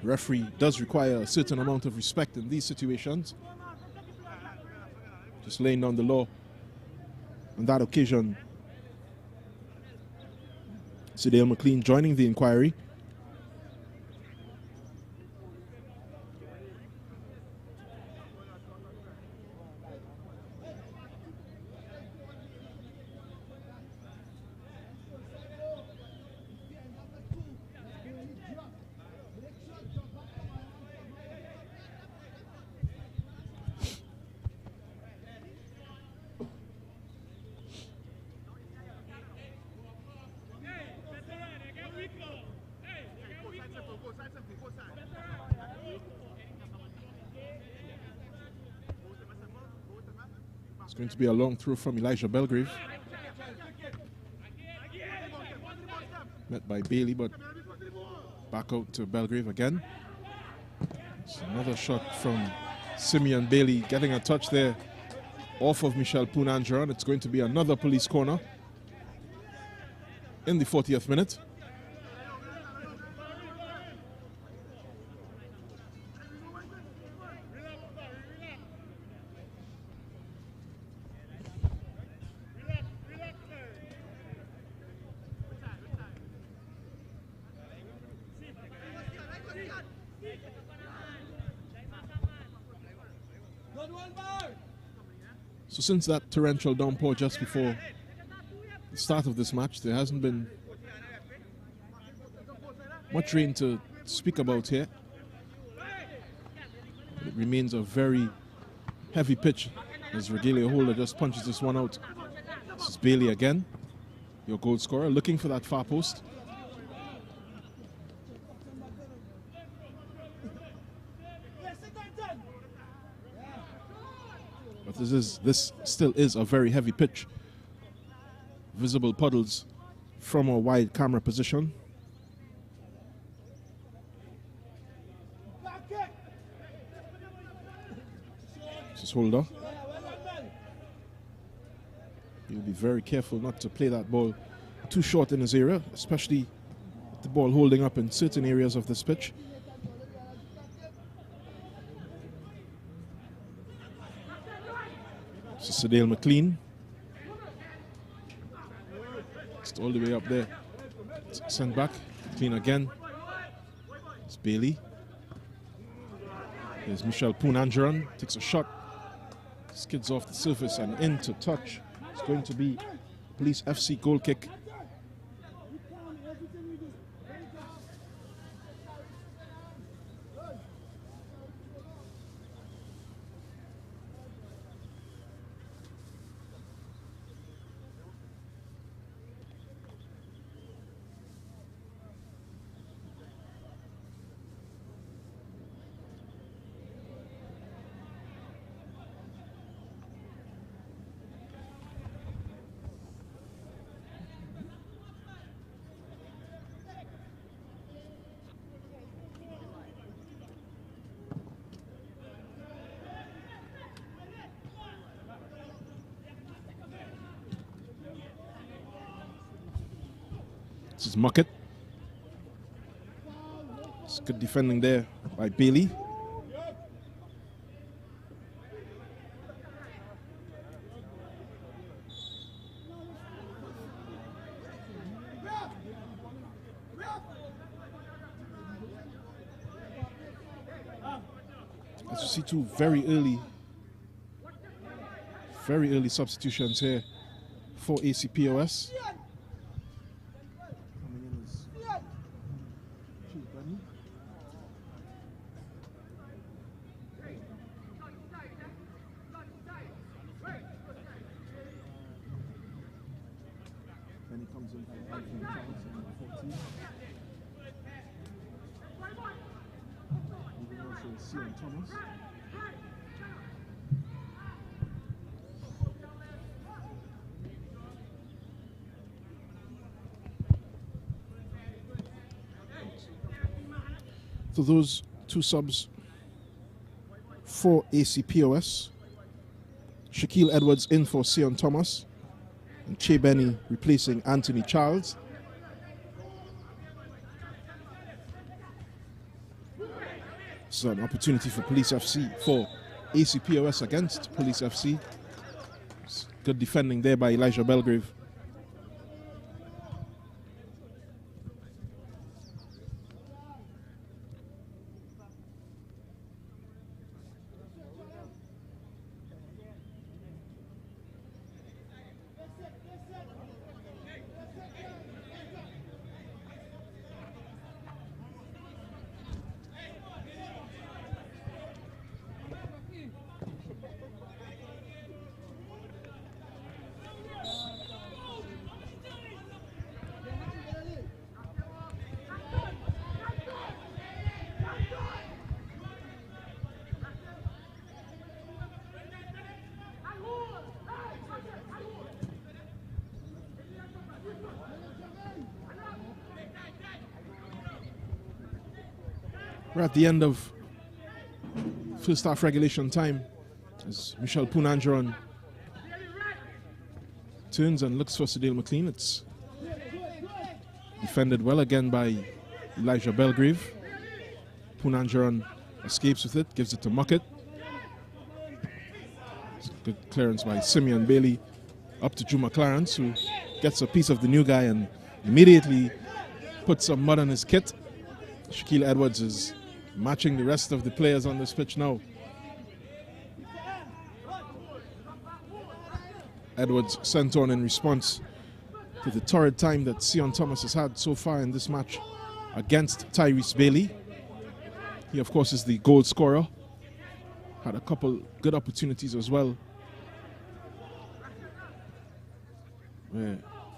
the referee does require a certain amount of respect in these situations. Just laying down the law. On that occasion, Cedale McLean joining the inquiry. It's going to be a long throw from Elijah Belgrave. Met by Bailey, but back out to Belgrave again. It's another shot from Simeon Bailey, getting a touch there off of Michel Pounangeron. It's going to be another police corner in the 40th minute. So since that torrential downpour just before the start of this match, there hasn't been much rain to speak about here. It remains a very heavy pitch as Regalia Holder just punches this one out. This is Bailey again, your goal scorer, looking for that far post. But this still is a very heavy pitch. Visible puddles from a wide camera position. This is Holder. He'll be very careful not to play that ball too short in his area, especially with the ball holding up in certain areas of this pitch. This is Sadale McLean. It's all the way up there. It's sent back. McLean again. It's Bailey. There's Michel Poonanjaran. Takes a shot. Skids off the surface and into touch. It's going to be Police FC goal kick. This is Muckett. It's good defending there by Bailey. As you see, two very early substitutions here for AC POS. So those two subs for AC POS. Shaquille Edwards in for Sion Thomas, and Che Benny replacing Anthony Charles. So an opportunity for Police FC, for AC POS against Police FC. Good defending there by Elijah Belgrave. We're at the end of first half regulation time as Michel Poonanjaran turns and looks for Sadale McLean. It's defended well again by Elijah Belgrave. Poonanjaran escapes with it, gives it to Muckett. It's a good clearance by Simeon Bailey up to Juma Clarence, who gets a piece of the new guy and immediately puts some mud on his kit. Shaquille Edwards is matching the rest of the players on this pitch now. Edwards sent on in response to the torrid time that Sion Thomas has had so far in this match against Tyrese Bailey. He, of course, is the goal scorer. Had a couple good opportunities as well.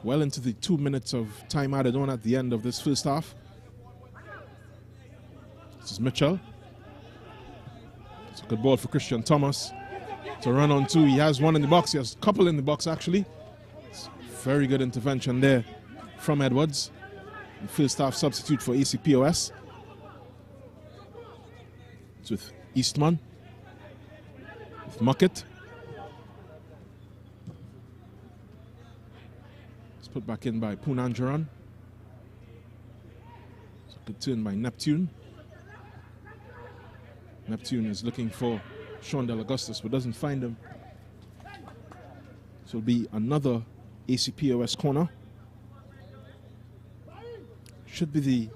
Well into the 2 minutes of time added on at the end of this first half. This is Mitchell. It's a good ball for Christian Thomas to run on two. He has one in the box. He has a couple in the box, actually. It's very good intervention there from Edwards. The first half substitute for AC POS. It's with Eastman. With Muckett. It's put back in by Poonanjaran. It's a good turn by Neptune. Neptune is looking for Shondell Augustus but doesn't find him. So it'll be another AC POS corner. Should be the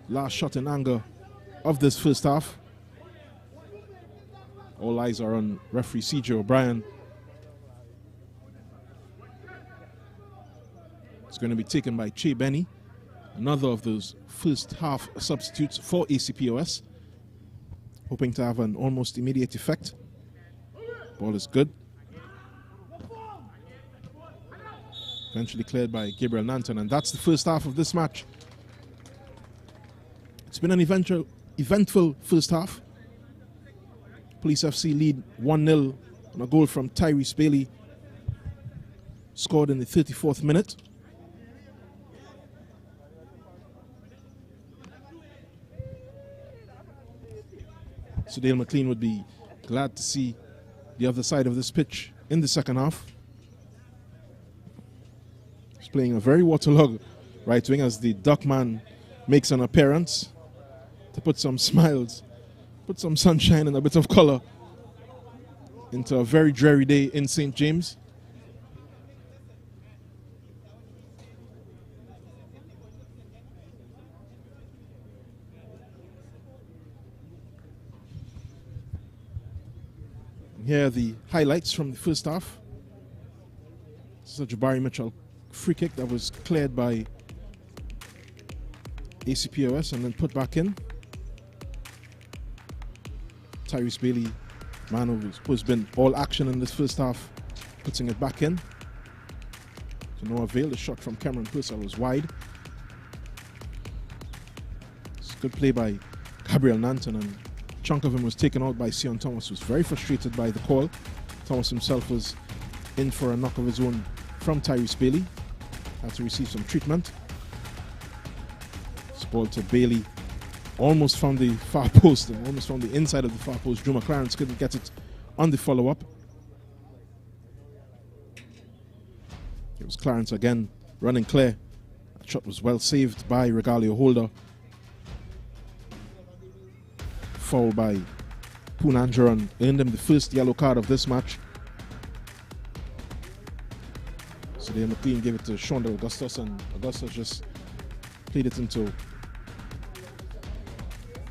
last shot in anger of this first half. All eyes are on referee CJ O'Brien. It's going to be taken by Che Benny, another of those first half substitutes for AC POS. Hoping to have an almost immediate effect. Ball is good. Eventually cleared by Gabriel Nanton, and that's the first half of this match. It's been an eventful first half. Police FC lead 1-0 on a goal from Tyrese Bailey, scored in the 34th minute. So Dale McLean would be glad to see the other side of this pitch in the second half. He's playing a very waterlogged right wing as the Duckman makes an appearance to put some smiles, put some sunshine and a bit of color into a very dreary day in St. James. Here are the highlights from the first half. This is a Jabari Mitchell free kick that was cleared by AC POS and then put back in. Tyrese Bailey, man who's been all action in this first half, putting it back in. To no avail. The shot from Cameron Purcell was wide. It's a good play by Gabriel Nanton, and a chunk of him was taken out by Sion Thomas, who was very frustrated by the call. Thomas himself was in for a knock of his own from Tyrese Bailey. Had to receive some treatment. This ball to Bailey. Almost from the far post, and almost from the inside of the far post. Drew McLaren couldn't get it on the follow-up. It was Clarence again running clear. That shot was well saved by Regalio Holder. Foul by Poonanjaran earned him the first yellow card of this match. So the McLean gave it to Shondell Augustus, and Augustus just played it into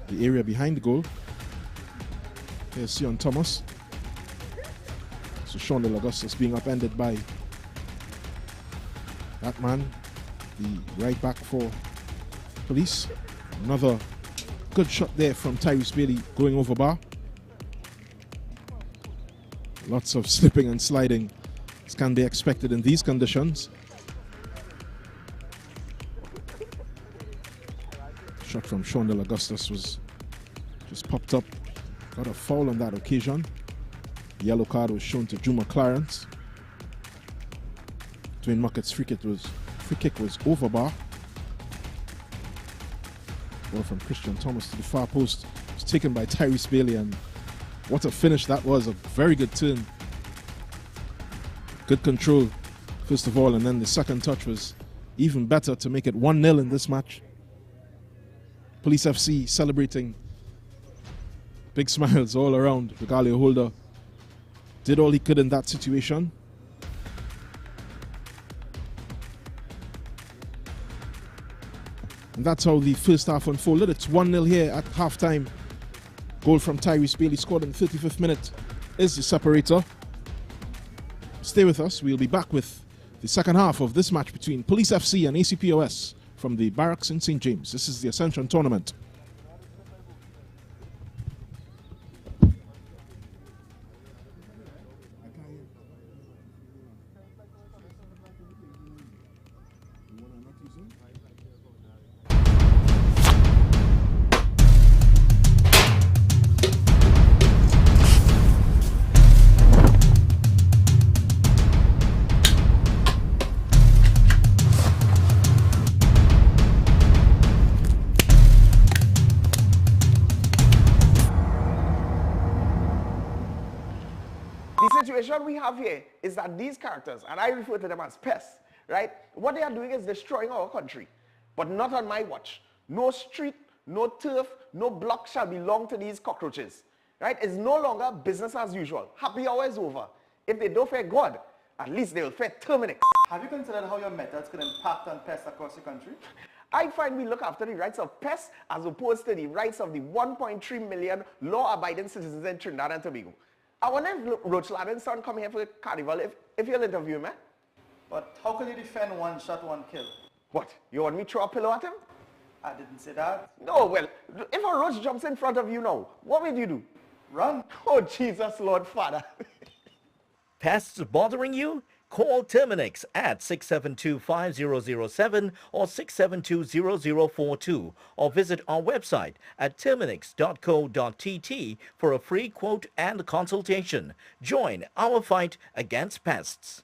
the area behind the goal. Here's Sion Thomas. So Shondell Augustus being upended by that man, the right back for Police. Another good shot there from Tyrese Bailey going over bar. Lots of slipping and sliding as can be expected in these conditions. Shot from Shondell Augustus was just popped up. Got a foul on that occasion. The yellow card was shown to Juma Clarence. Dwayne Muckett's free kick was over bar. Ball from Christian Thomas to the far post. It was taken by Tyrese Bailey, and what a finish that was. A very good turn. Good control, first of all, and then the second touch was even better to make it 1-0 in this match. Police FC celebrating. Big smiles all around. Regalio Holder did all he could in that situation. And that's how the first half unfolded. It's 1-0 here at halftime. Goal from Tyrese Bailey, scored in the 35th minute, is the separator. Stay with us. We'll be back with the second half of this match between Police FC and AC POS from the barracks in St. James. This is the Ascension tournament. The situation we have here is that these characters, and I refer to them as pests, right? What they are doing is destroying our country, but not on my watch. No street, no turf, no block shall belong to these cockroaches, right? It's no longer business as usual. Happy hour is over. If they don't fear God, at least they will fear Terminix. Have you considered how your methods could impact on pests across the country? I find we look after the rights of pests as opposed to the rights of the 1.3 million law-abiding citizens in Trinidad and Tobago. I wonder if Roach Laden's son come here for the carnival if you'll interview him, eh? But how can you defend one shot, one kill? What? You want me to throw a pillow at him? I didn't say that. No, well, if a roach jumps in front of you now, what will you do? Run. Oh, Jesus, Lord Father. Pests bothering you? Call Terminix at 672-5007 or 672-0042 or visit our website at terminix.co.tt for a free quote and consultation. Join our fight against pests.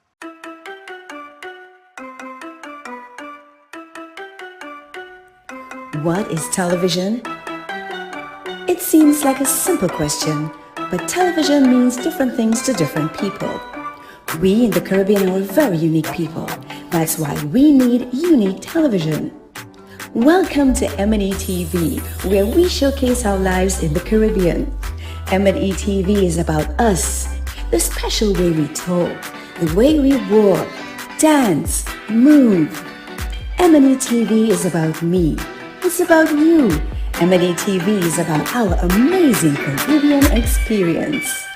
What is television? It seems like a simple question, but television means different things to different people. We in the Caribbean are very unique people. That's why we need unique television. Welcome to M&E TV, where we showcase our lives in the Caribbean. M&E TV is about us, the special way we talk, the way we walk, dance, move. M&E TV is about me. It's about you. M&E TV is about our amazing Caribbean experience.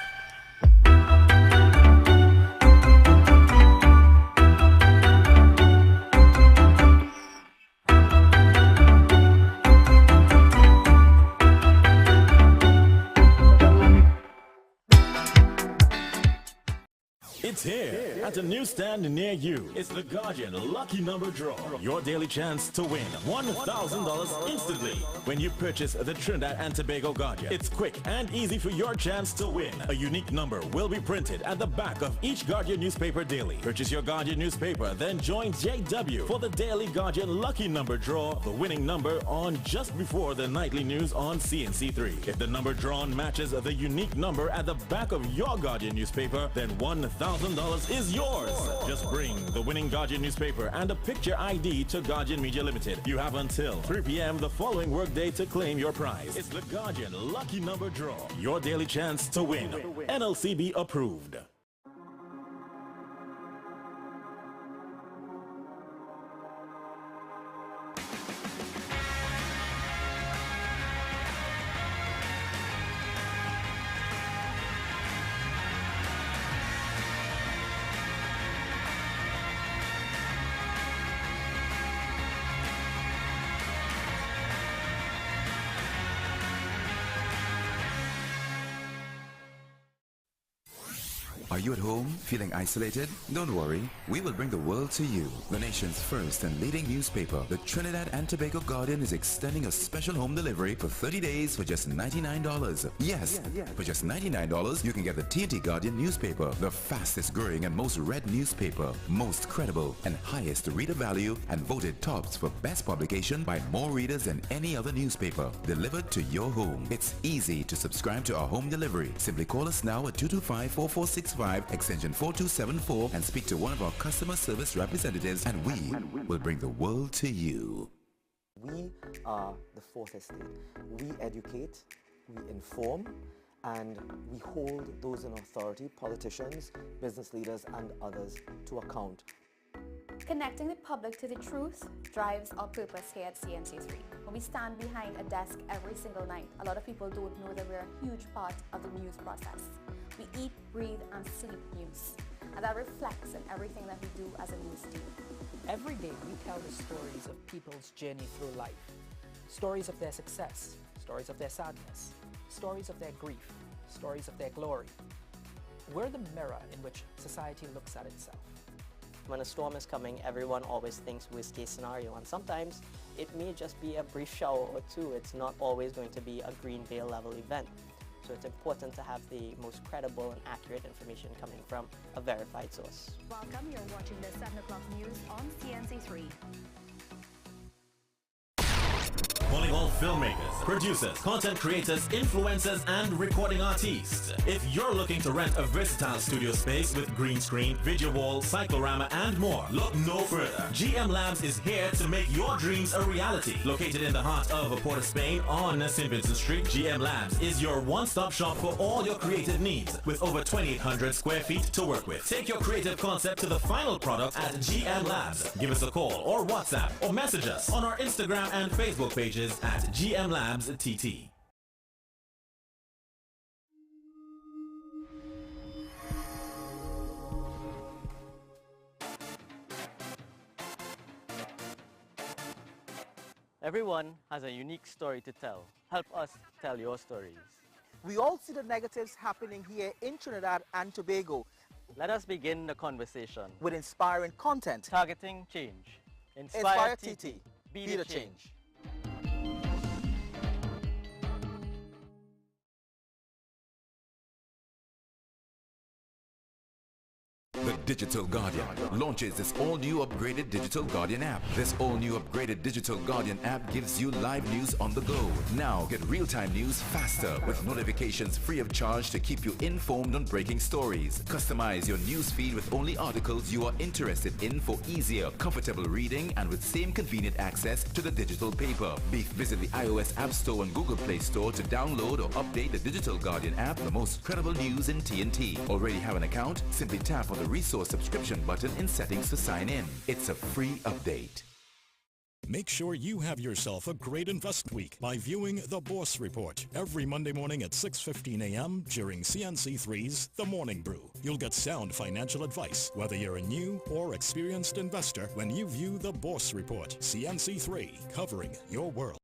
It's here at a newsstand near you. It's the Guardian Lucky Number Draw. Your daily chance to win $1,000 instantly when you purchase the Trinidad and Tobago Guardian. It's quick and easy for your chance to win. A unique number will be printed at the back of each Guardian newspaper daily. Purchase your Guardian newspaper, then join JW for the daily Guardian Lucky Number Draw, the winning number on just before the nightly news on CNC3. If the number drawn matches the unique number at the back of your Guardian newspaper, then $1,000 is yours. Just bring the winning Guardian newspaper and a picture ID to Guardian Media Limited. You have until 3 p.m. the following workday to claim your prize. It's the Guardian Lucky Number Draw. Your daily chance to win. NLCB approved. Are you at home feeling isolated? Don't worry, we will bring the world to you. The nation's first and leading newspaper, the Trinidad and Tobago Guardian, is extending a special home delivery for 30 days for just $99. Yes, for just $99, you can get the TNT Guardian newspaper, the fastest growing and most read newspaper, most credible and highest reader value, and voted tops for best publication by more readers than any other newspaper, delivered to your home. It's easy to subscribe to our home delivery. Simply call us now at 225-4465, extension 4274, and speak to one of our customer service representatives, and we will bring the world to you. We are the fourth estate. We educate, we inform, and we hold those in authority, politicians, business leaders, and others, to account. Connecting the public to the truth drives our purpose here at CNC3. When we stand behind a desk every single night, a lot of people don't know that we're a huge part of the news process. We eat, breathe, and sleep news. and that reflects in everything that we do as a news team. Every day we tell the stories of people's journey through life. Stories of their success, stories of their sadness, stories of their grief, stories of their glory. We're the mirror in which society looks at itself. When a storm is coming, everyone always thinks worst case scenario, and sometimes it may just be a brief shower or two. It's not always going to be a green veil level event. So it's important to have the most credible and accurate information coming from a verified source. Welcome, you're watching the 7 o'clock news on CNC3. Calling all filmmakers, producers, content creators, influencers, and recording artists. If you're looking to rent a versatile studio space with green screen, video wall, cyclorama, and more, look no further. GM Labs is here to make your dreams a reality. Located in the heart of Port of Spain on St. Vincent Street, GM Labs is your one-stop shop for all your creative needs with over 2,800 square feet to work with. Take your creative concept to the final product at GM Labs. Give us a call or WhatsApp or message us on our Instagram and Facebook pages at GM Labs TT. Everyone has a unique story to tell. Help us tell your stories. We all see the negatives happening here in Trinidad and Tobago. Let us begin the conversation with inspiring content. Targeting change. Inspire TT. Be the change. The Digital Guardian launches this all-new upgraded Digital Guardian app. This all-new upgraded Digital Guardian app gives you live news on the go. Now get real-time news faster with notifications free of charge to keep you informed on breaking stories. Customize your news feed with only articles you are interested in for easier, comfortable reading and with same convenient access to the digital paper. Visit the iOS App Store and Google Play Store to download or update the Digital Guardian app, the most credible news in TNT. Already have an account? Simply tap on the resource subscription button in settings to sign in. It's a free update. Make sure you have yourself a great invest week by viewing The Boss Report every Monday morning at 6:15 a.m. during CNC3's The Morning Brew. You'll get sound financial advice, whether you're a new or experienced investor, when you view The Boss Report. CNC3, covering your world.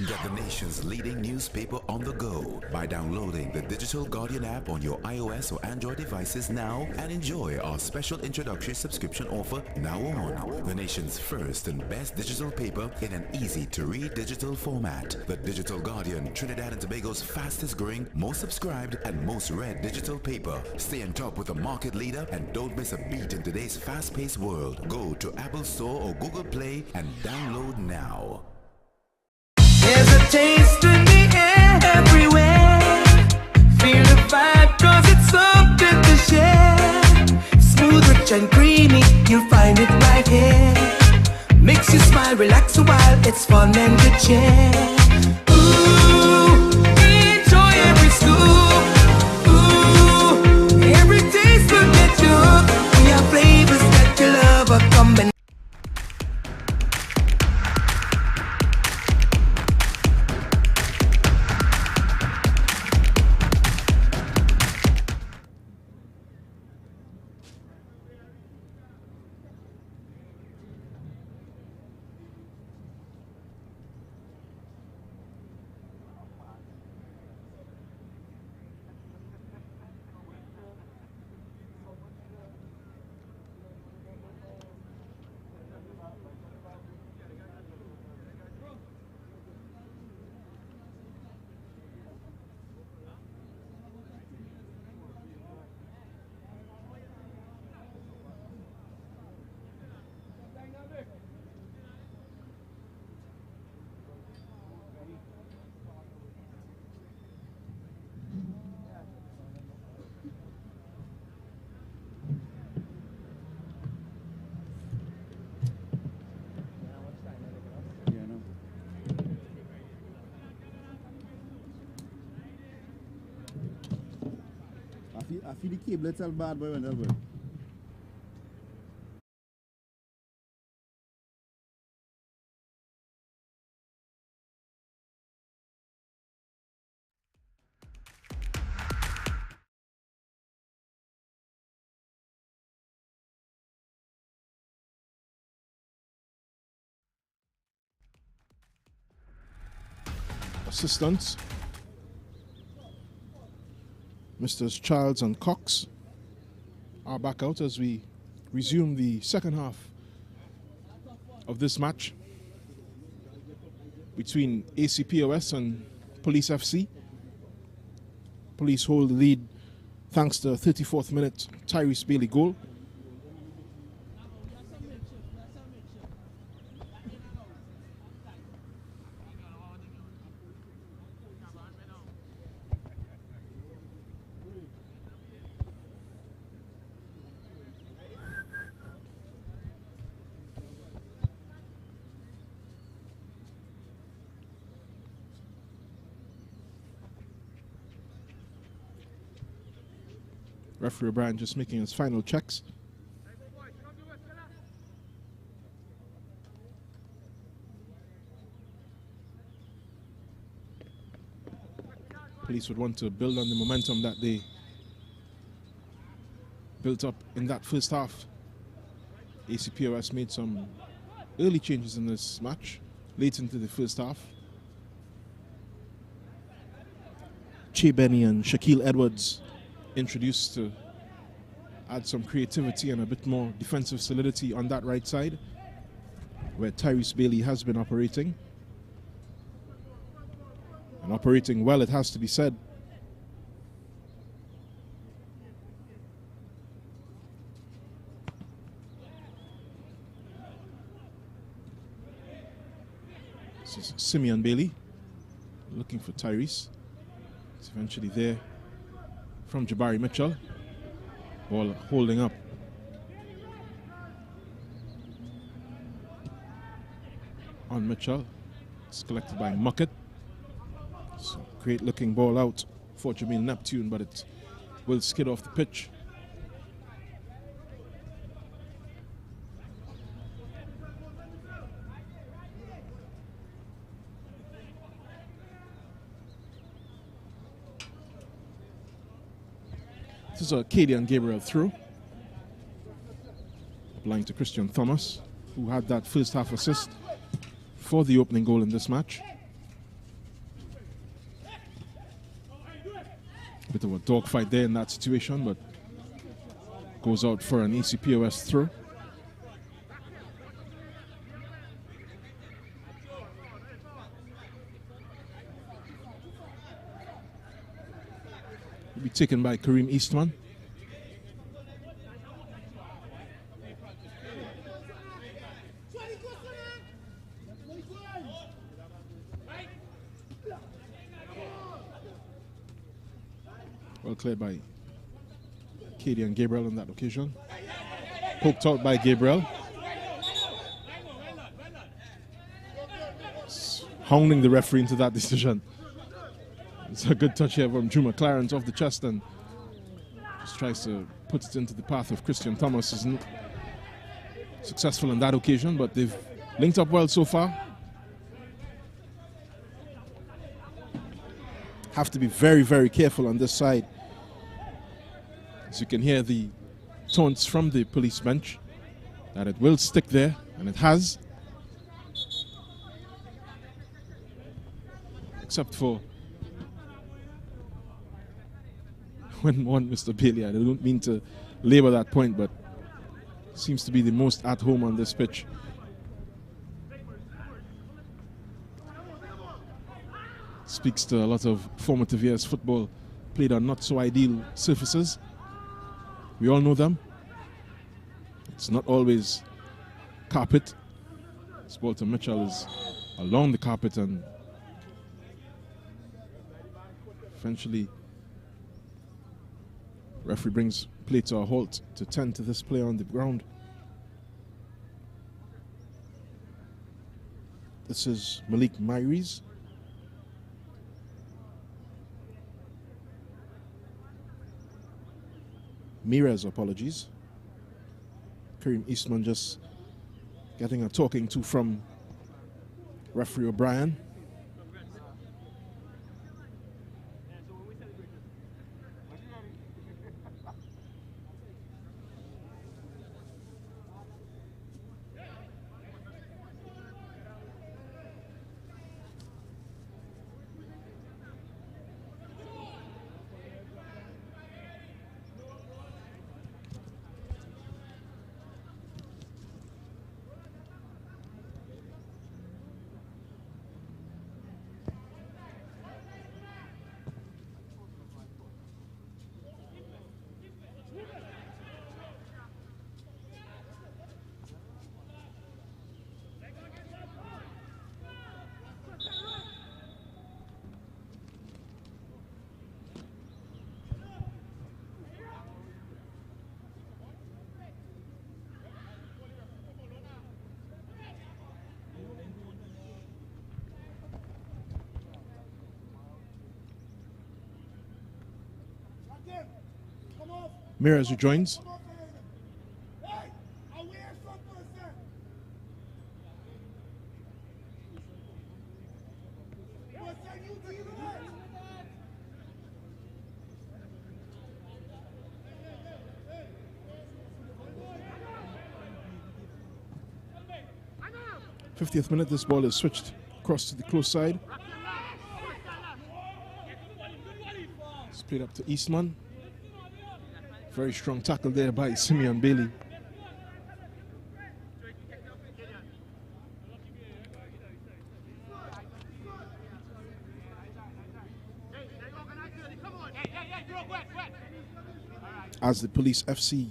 Get the nation's leading newspaper on the go by downloading the Digital Guardian app on your iOS or Android devices now and enjoy our special introductory subscription offer now on. The nation's first and best digital paper in an easy-to-read digital format. The Digital Guardian, Trinidad and Tobago's fastest growing, most subscribed and most read digital paper. Stay on top with the market leader and don't miss a beat in today's fast-paced world. Go to Apple Store or Google Play and download now. There's a taste in the air everywhere. Feel the vibe cause it's something to share. Smooth, rich and creamy, you'll find it right here. Makes you smile, relax a while, it's fun and good cheer. Ooh, enjoy every scoop. Ooh, every taste will get you hooked. We have flavors that you love are coming. I feel the cable itself bad boy when that boy. assistants, Mr. Childs and Cox, are back out as we resume the second half of this match between AC POS and Police FC. Police hold the lead thanks to a 34th minute Tyrese Bailey goal. Referee O'Brien just making his final checks. Police would want to build on the momentum that they built up in that first half. ACPOS made some early changes in this match, late into the first half. Che Benny and Shaquille Edwards introduced to add some creativity and a bit more defensive solidity on that right side, where Tyrese Bailey has been operating. And operating well, it has to be said. This is Simeon Bailey looking for Tyrese. It's eventually there from Jabari Mitchell. Ball holding up. On Mitchell. It's collected by Muckett. So great looking ball out for Jamil Neptune, but it will skid off the pitch. This is a Cadian Gabriel throw. Applying to Christian Thomas, who had that first half assist for the opening goal in this match. Bit of a dogfight there in that situation, but goes out for an ACPOS throw. Will be taken by Kareem Eastman. Well cleared by Katie and Gabriel on that occasion. Poked out by Gabriel. Hounding the referee into that decision. It's a good touch here from Drew McLaren off the chest and just tries to put it into the path of Christian Thomas. Isn't successful on that occasion, but they've linked up well so far. Have to be very, very careful on this side. As you can hear the taunts from the police bench that it will stick there, and it has. Except for when one Mr. Bailey, I don't mean to labor that point, but seems to be the most at home on this pitch. Speaks to a lot of formative years football played on not so ideal surfaces. We all know them. It's not always carpet. Walter Mitchell is along the carpet and eventually referee brings play to a halt to tend to this player on the ground. This is Malik Myries. Mirez, apologies. Kareem Eastman just getting a talking to from referee O'Brien. Mirrors rejoins. '50th minute, this ball is switched across to the close side. It's played up to Eastman. Very strong tackle there by Simeon Bailey. As the Police FC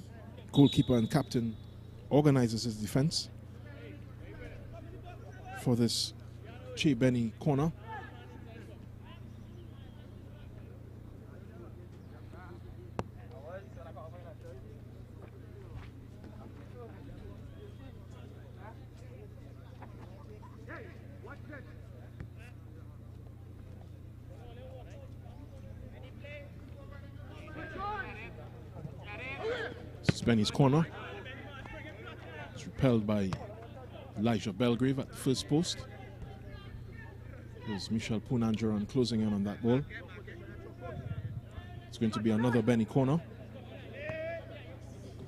goalkeeper and captain organizes his defense for this Che Benny corner. This is Benny's corner. It's repelled by Elijah Belgrave at the first post. There's Michel Punanjaran closing in on that ball. It's going to be another Benny corner.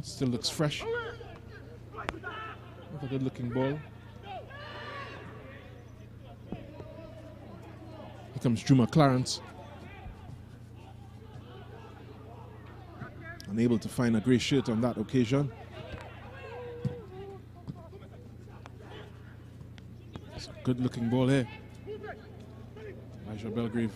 Still looks fresh. Another good looking ball. Here comes Juma Clarence. Unable to find a grey shirt on that occasion. It's a good looking ball here. Elijah Belgrave.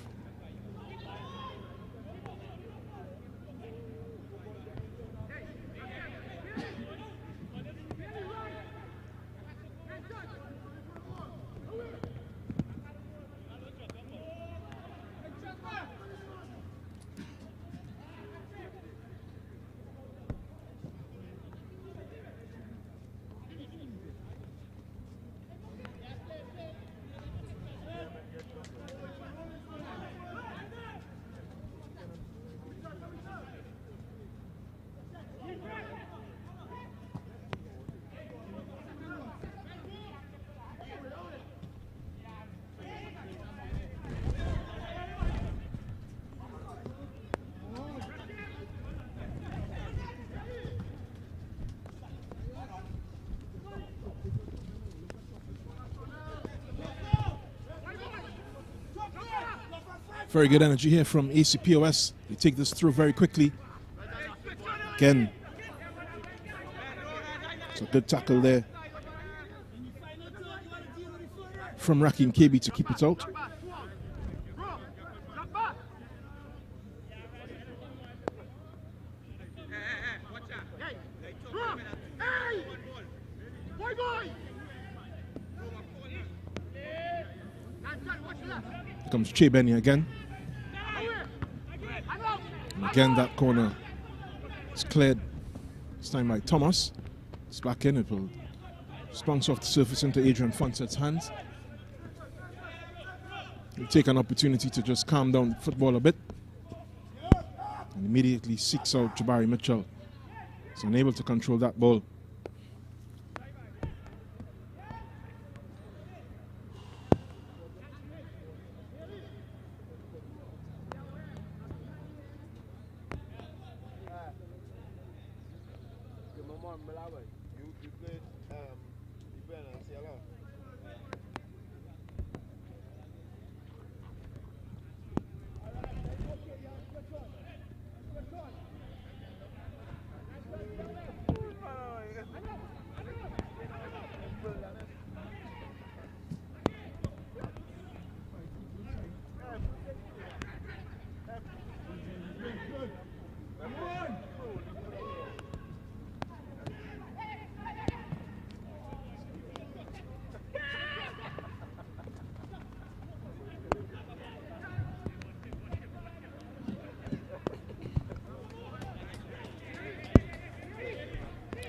Very good energy here from AC POS. They take this through very quickly. Again, it's a good tackle there from Rakim Kebi to keep it out. Here comes Che Benny again. And again, that corner is cleared. This time by Thomas. It's back in. It will bounce off the surface into Adrian Fonset's hands. He'll take an opportunity to just calm down the football a bit. And immediately seeks out Jabari Mitchell. He's unable to control that ball.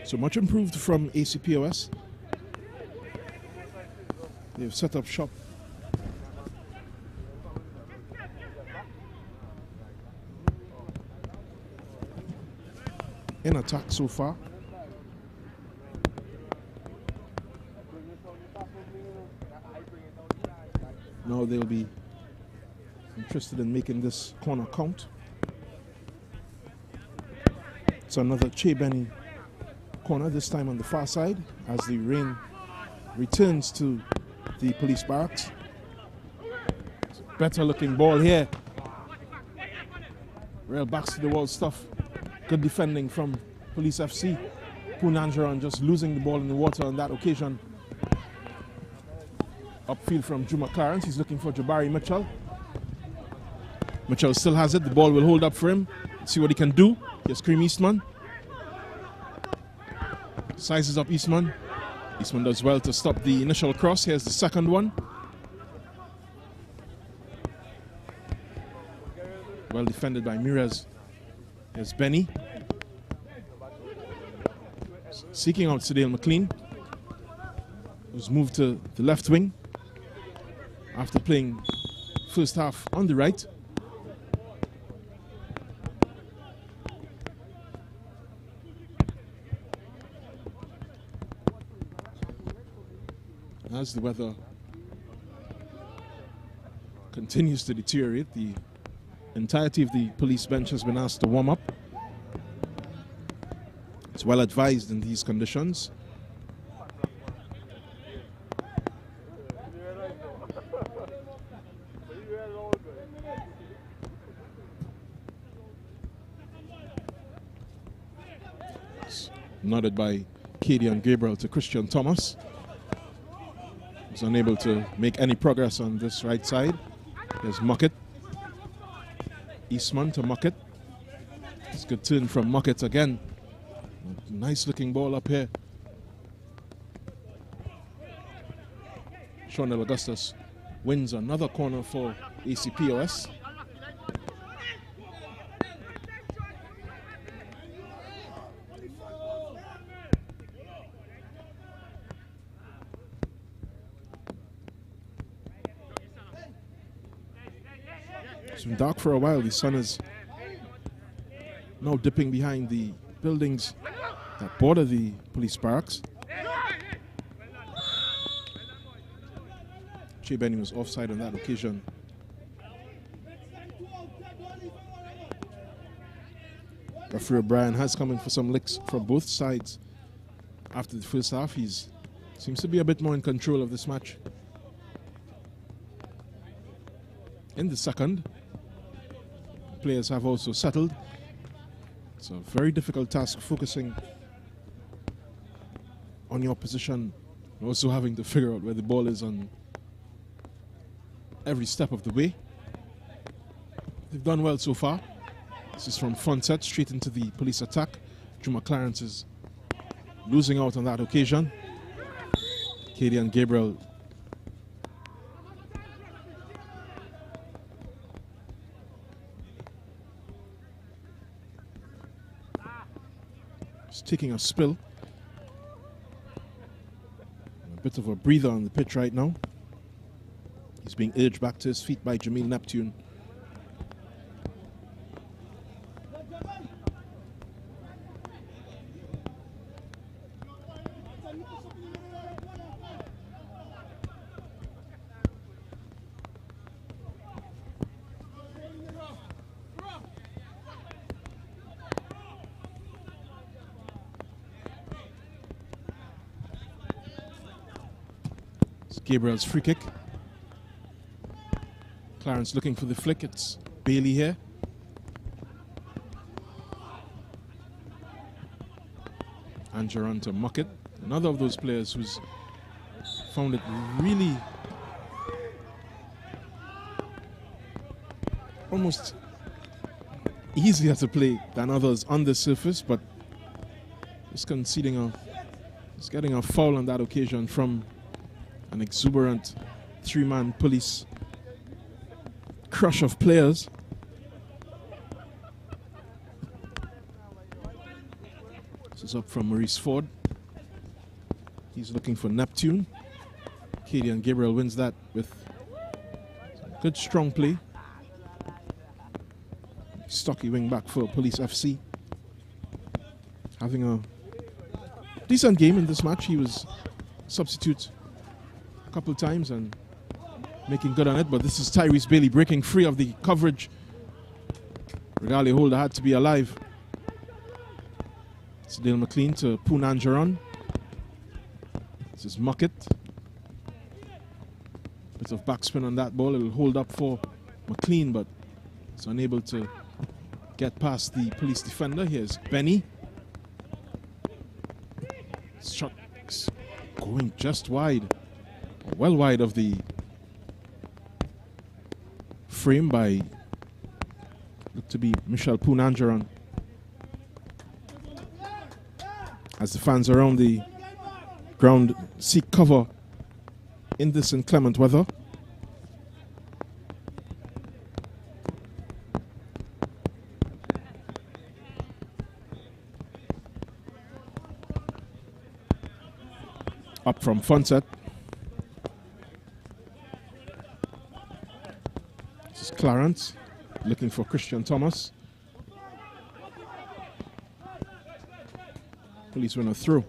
So much improved from AC POS. They've set up shop. in attack so far. Now they'll be interested in making this corner count. It's another Che Benny corner, this time on the far side, as the rain returns to the police barracks. It's a better looking ball here. Real backs to the wall stuff. Good defending from Police FC. Punanjaran just losing the ball in the water on that occasion. Upfield from Juma Clarence. He's looking for Jabari Mitchell. Mitchell still has it. The ball will hold up for him. Let's see what he can do. Here's Cream Eastman. Sizes up Eastman. Eastman does well to stop the initial cross. Here's the second one. Well defended by Mirez. Here's Benny. Seeking out Sedale McLean, who's moved to the left wing after playing first half on the right. As the weather continues to deteriorate, the entirety of the police bench has been asked to warm up. It's well advised in these conditions. It's nodded by Cadian Gabriel to Christian Thomas. He's unable to make any progress on this right side. There's Muckett. Eastman to Muckett. It's a good turn from Muckett again. Nice looking ball up here. Shonel Augustus wins another corner for AC POS. It's been dark for a while. The sun is now dipping behind the buildings that border the police barracks. Che Benny was offside on that occasion. Referee O'Brien has come in for some licks from both sides after the first half. He seems to be a bit more in control of this match. In the second, players have also settled. It's a very difficult task focusing on your position, and also having to figure out where the ball is on every step of the way. They've done well so far. This is from front set straight into the police attack. Juma Clarence is losing out on that occasion. Cadian Gabriel is taking a spill. A bit of a breather on the pitch right now. He's being urged back to his feet by Jamil Neptune. Gabriel's free kick. Clarence looking for the flick. It's Bailey here. Angeron to Muckett. Another of those players who's found it really almost easier to play than others on the surface, but just getting a foul on that occasion from an exuberant three-man police crush of players. This is up from Maurice Ford. He's looking for Neptune. Cadian Gabriel wins that with good strong play. Stocky wing back for Police FC. having a decent game in this match. He was substitute a couple of times and making good on it, but this is Tyrese Bailey breaking free of the coverage. Regale Holder had to be alive. It's Dale McLean to Poonanjaran. This is Muckett. Bit of backspin on that ball. It'll hold up for McLean, but it's unable to get past the police defender. Here's Benny. Shot going just wide, well wide of the frame by, looked to be Michel Poonanjaran. As the fans around the ground seek cover in this inclement weather. Up from Funset. This is Clarence looking for Christian Thomas. Police winner through.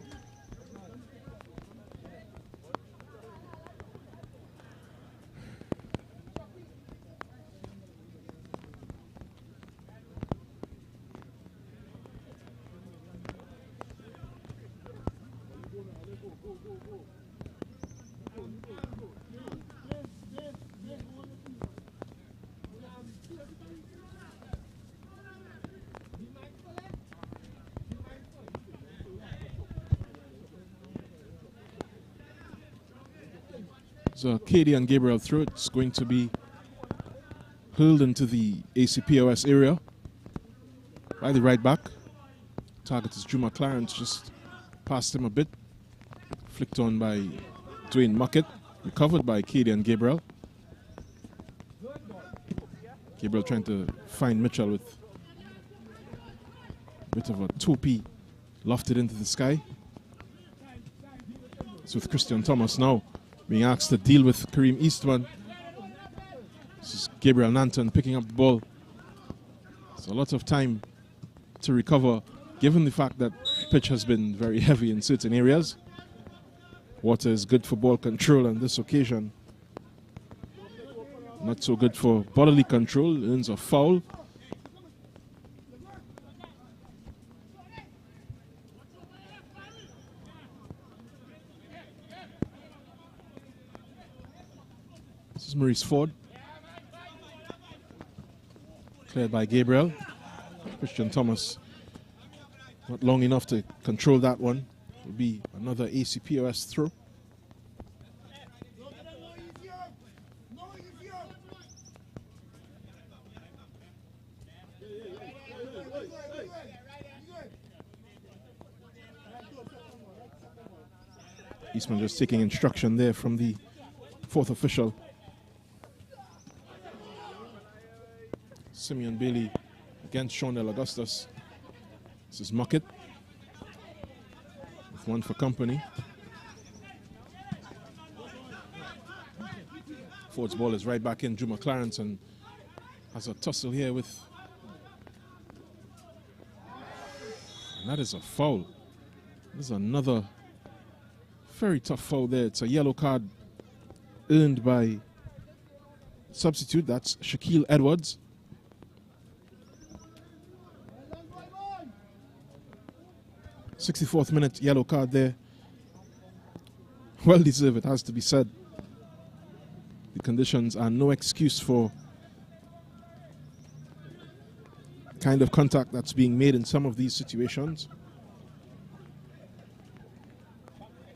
So Katie and Gabriel through. It's going to be hurled into the ACPOS area by the right back. Target is Juma Clarence, just past him a bit. Flicked on by Dwayne Muckett. Recovered by Katie and Gabriel. Gabriel trying to find Mitchell with a bit of a topi lofted into the sky. It's with Christian Thomas now being asked to deal with Kareem Eastman. This is Gabriel Nanton picking up the ball. It's a lot of time to recover, given the fact that pitch has been very heavy in certain areas. Water is good for ball control on this occasion. Not so good for bodily control. Earns a foul. This is Maurice Ford. Cleared by Gabriel. Christian Thomas not long enough to control that one. Will be another ACPOS throw. Eastman just taking instruction there from the fourth official. Simeon Bailey against Shondell Augustus. This is Muckett with one for company. Ford's ball is right back in. Juma Clarence and has a tussle here with, and that is a foul. This is another very tough foul there. It's a yellow card earned by substitute. That's Shaquille Edwards. '64th minute yellow card there. Well deserved, it has to be said. The conditions are no excuse for the kind of contact that's being made in some of these situations.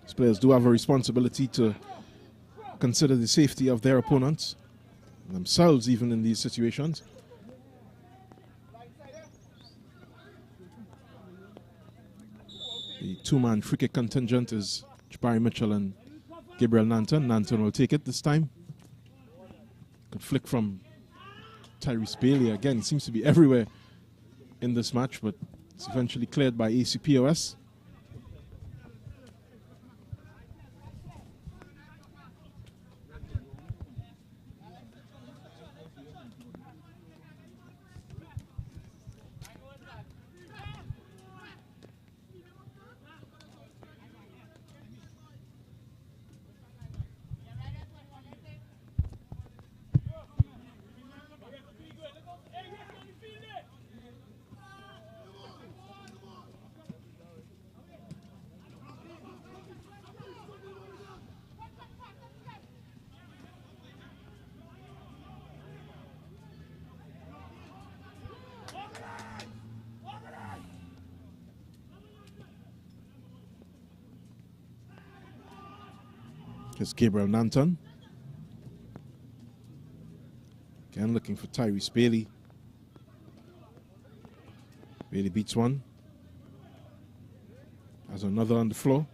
These players do have a responsibility to consider the safety of their opponents, themselves even in these situations. The two-man free kick contingent is Jabari Mitchell and Gabriel Nanton. Nanton will take it this time. Good flick from Tyrese Bailey. Again, seems to be everywhere in this match, but it's eventually cleared by ACPOS. Here's Gabriel Nanton. Again looking for Tyrese Bailey. Bailey beats one. Has another on the floor.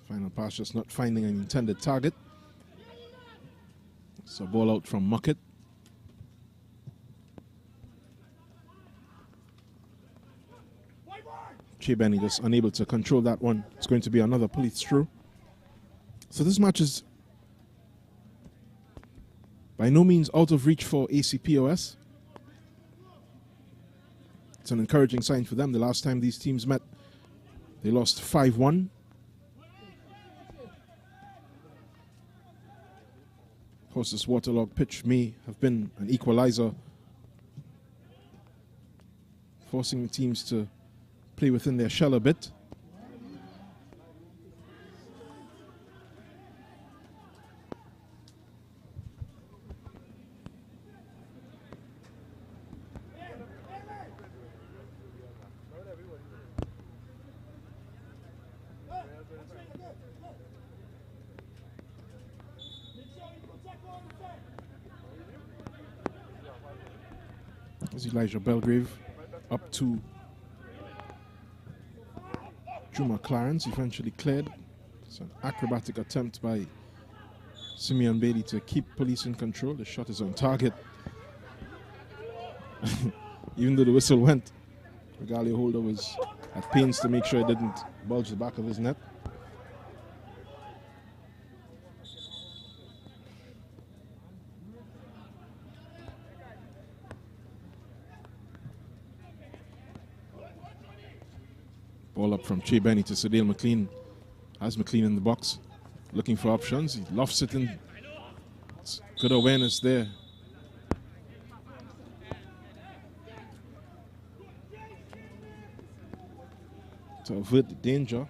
Final pass just not finding an intended target. It's a ball out from Muckett. Benny just unable to control that one. It's going to be another police throw. So this match is by no means out of reach for ACPOS. It's an encouraging sign for them. The last time these teams met, they lost 5-1. Of course, this waterlogged pitch may have been an equalizer, forcing the teams to play within their shell a bit. As Elijah Belgrave up to Juma Clarence, eventually cleared. It's an acrobatic attempt by Simeon Bailey to keep police in control. The shot is on target. Even though the whistle went, Regalia Holder was at pains to make sure it didn't bulge the back of his net. Ball up from Che Benny to Sadale McLean. Has McLean in the box, looking for options. He lofts it in. It's good awareness there. To avert the danger.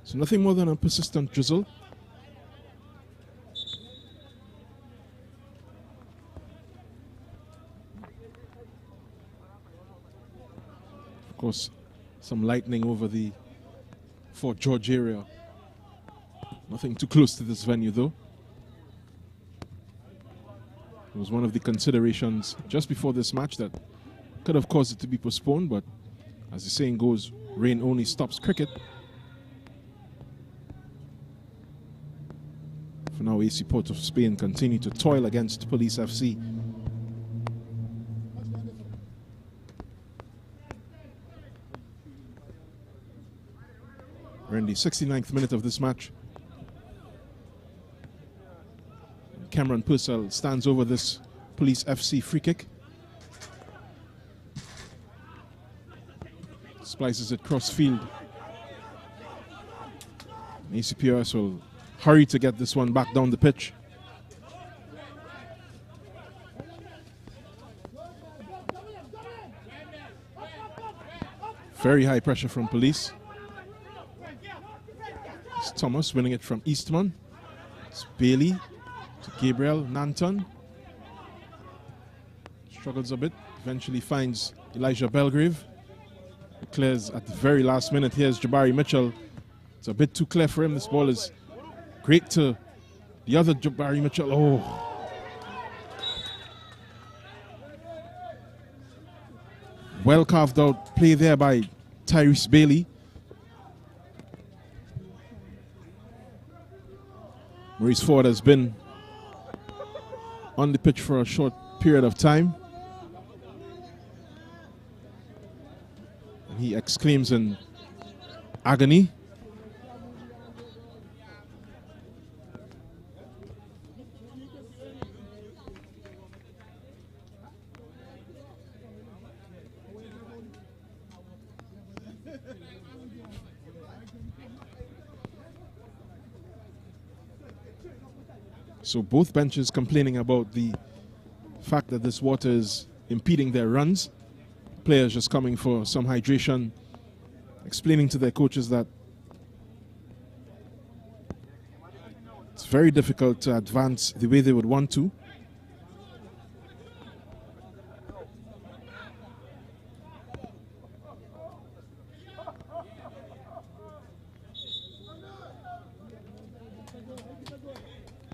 So nothing more than a persistent drizzle. Of course, some lightning over the Fort George area. Nothing too close to this venue though. It was one of the considerations just before this match that could have caused it to be postponed, but as the saying goes, rain only stops cricket. For now, AC Port of Spain continue to toil against Police FC. We're in the 69th minute of this match. Cameron Purcell stands over this Police FC free kick. Splices it cross field. ACPOS will hurry to get this one back down the pitch. Very high pressure from Police. It's Thomas winning it from Eastman. It's Bailey to Gabriel Nanton. Struggles a bit, eventually finds Elijah Belgrave. It clears at the very last minute. Here's Jabari Mitchell. It's a bit too clear for him. This ball is great to the other Jabari Mitchell. Oh. Well carved out play there by Tyrese Bailey. Maurice Ford has been on the pitch for a short period of time. He exclaims in agony. So both benches complaining about the fact that this water is impeding their runs. Players just coming for some hydration, explaining to their coaches that it's very difficult to advance the way they would want to.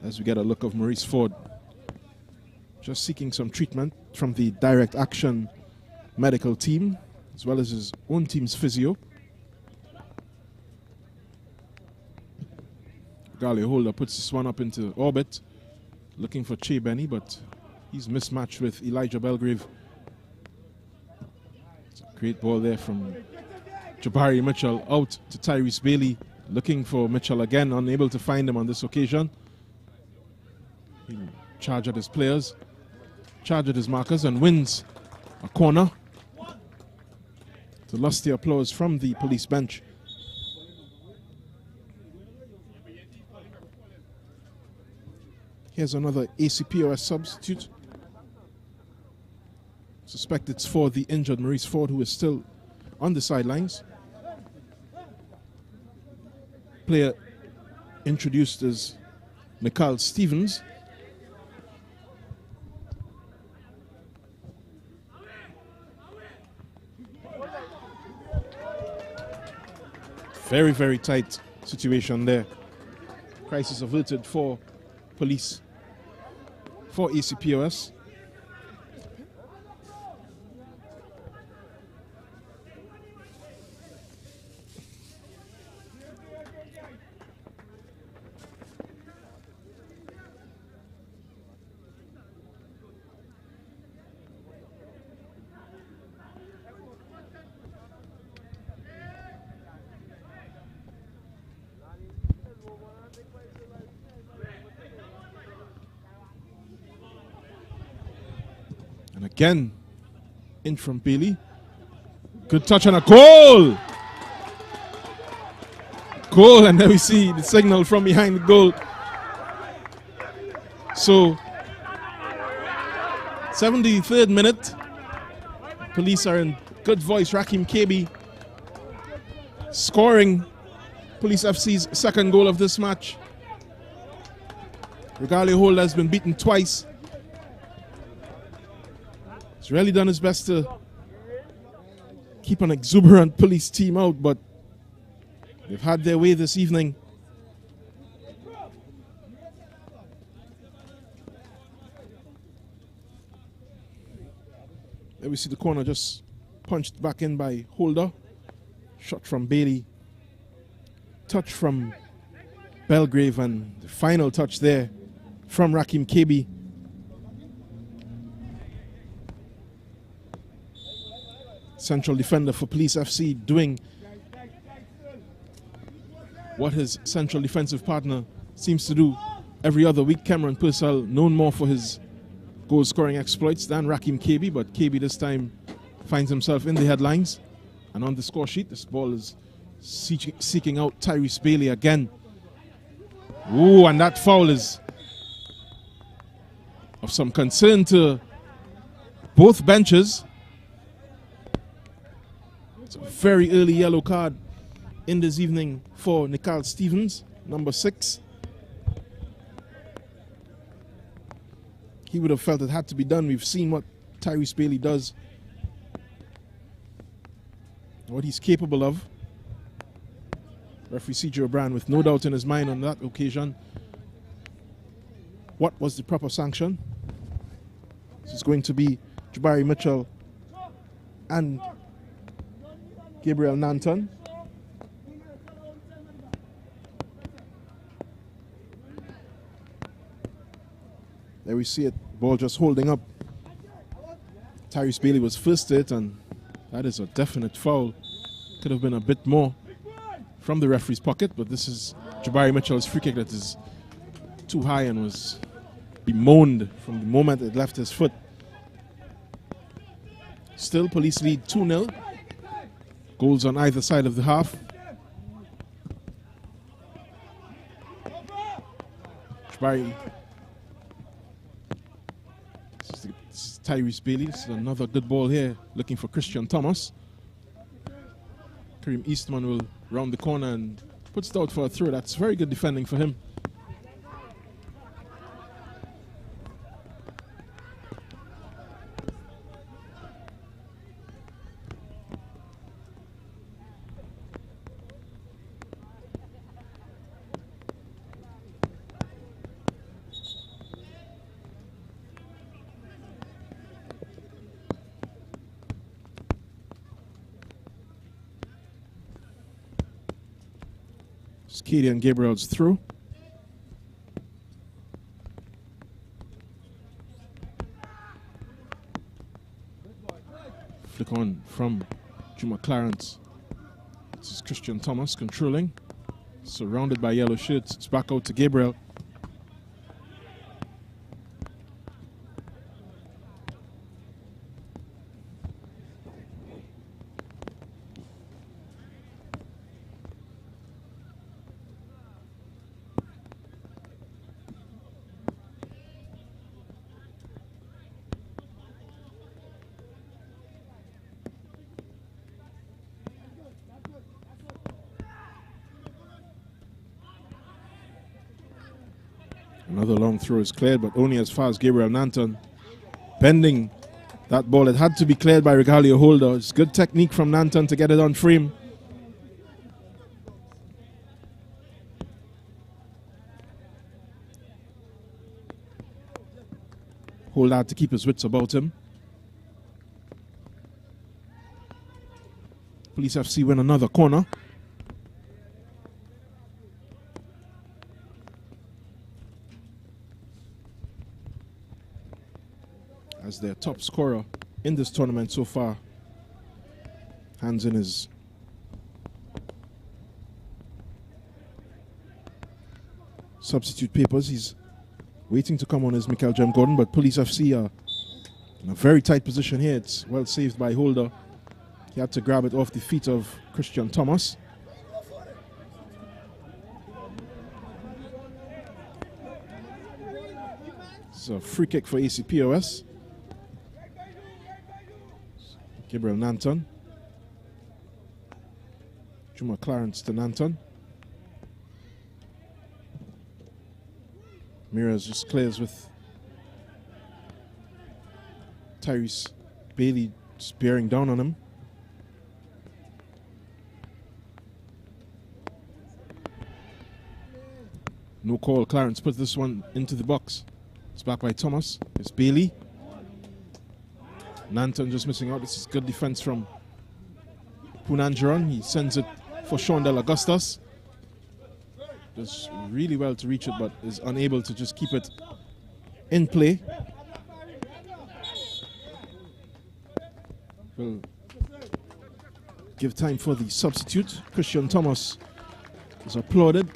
as we get a look of Maurice Ford just seeking some treatment from the direct action medical team as well as his own team's physio. Gale Holder puts this one up into orbit, looking for Che Benny, but he's mismatched with Elijah Belgrave. It's a great ball there from Jabari Mitchell out to Tyrese Bailey, looking for Mitchell again, unable to find him on this occasion. He'll charge at his players, charge at his markers, and wins a corner. To lusty applause from the police bench. Here's another ACPOS substitute. Suspect it's for the injured Maurice Ford, who is still on the sidelines. Player introduced as Mikal Stevens. Very, very tight situation there. Crisis averted for police, for ACPOS. And again, in from Bailey. Good touch and a goal! Goal, and there we see the signal from behind the goal. So, 73rd minute. Police are in good voice. Rakim Kebi scoring Police FC's second goal of this match. Regale Holder has been beaten twice. He's really done his best to keep an exuberant police team out, but they've had their way this evening. There we see the corner just punched back in by Holder. Shot from Bailey. Touch from Belgrave, and the final touch there from Rakim Kebi. Central defender for Police FC doing what his central defensive partner seems to do every other week. Cameron Purcell, known more for his goal-scoring exploits than Rakim Kebi, but Kebi this time finds himself in the headlines. And on the score sheet, this ball is seeking out Tyrese Bailey again. Ooh, and that foul is of some concern to both benches. It's a very early yellow card in this evening for Nikal Stevens, number 6. He would have felt it had to be done. We've seen what Tyrese Bailey does, what he's capable of. Referee C.J. O'Brien with no doubt in his mind on that occasion. What was the proper sanction? This is going to be Jabari Mitchell and Gabriel Nanton. There we see it, ball just holding up. Tyrese Bailey was first to it, and that is a definite foul. Could have been a bit more from the referee's pocket, but this is Jabari Mitchell's free kick that is too high and was bemoaned from the moment it left his foot. Still, Police lead 2-0. Goals on either side of the half. Jabari. This is Tyrese Bailey. This is another good ball here, looking for Christian Thomas. Kareem Eastman will round the corner and puts it out for a throw. That's very good defending for him. Katie and Gabriel's through. Flick on from Juma Clarence. This is Christian Thomas controlling. Surrounded by yellow shirts. It's back out to Gabriel. Another long throw is cleared, but only as far as Gabriel Nanton. Bending that ball. It had to be cleared by Regalio Holder. It's good technique from Nanton to get it on frame. Holder had to keep his wits about him. Police FC win another corner. As their top scorer in this tournament so far. Hands in his substitute papers. He's waiting to come on as Michael Jem Gordon, but Police FC are in a very tight position here. It's well saved by Holder. He had to grab it off the feet of Christian Thomas. It's a free kick for AC POS. Gabriel Nanton. Juma Clarence to Nanton. Miraz just clears with Tyrese Bailey just bearing down on him. No call. Clarence puts this one into the box. It's back by Thomas. It's Bailey. Nanton just missing out. This is good defense from Punanjaran. He sends it for Sean Del Augustus. Does really well to reach it, but is unable to just keep it in play. Will give time for the substitute. Christian Thomas is applauded.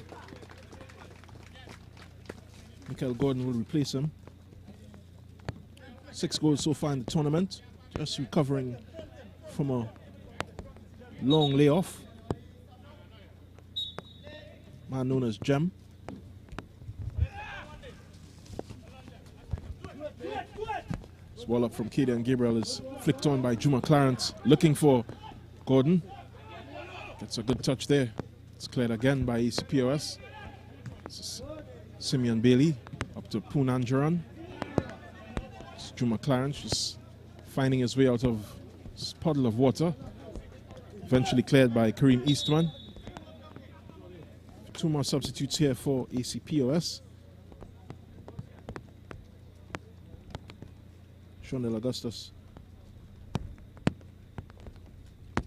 Michael Gordon will replace him. 6 goals so far in the tournament. Just recovering from a long layoff. Man known as Jem. This ball up from Katie and Gabriel is flicked on by Juma Clarence. Looking for Gordon. Gets a good touch there. It's cleared again by AC POS. This is Simeon Bailey up to Punanjaran. Juma Clarence just finding his way out of this puddle of water. Eventually cleared by Kareem Eastman. 2 more substitutes here for AC POS. Sean Del Augustus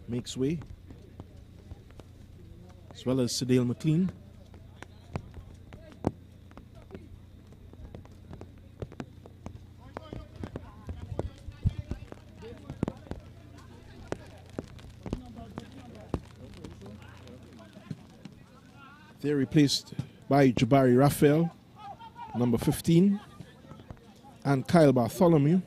makes way, as well as Sedale McLean. They're replaced by Jabari Raphael, number 15, and Kyle Bartholomew.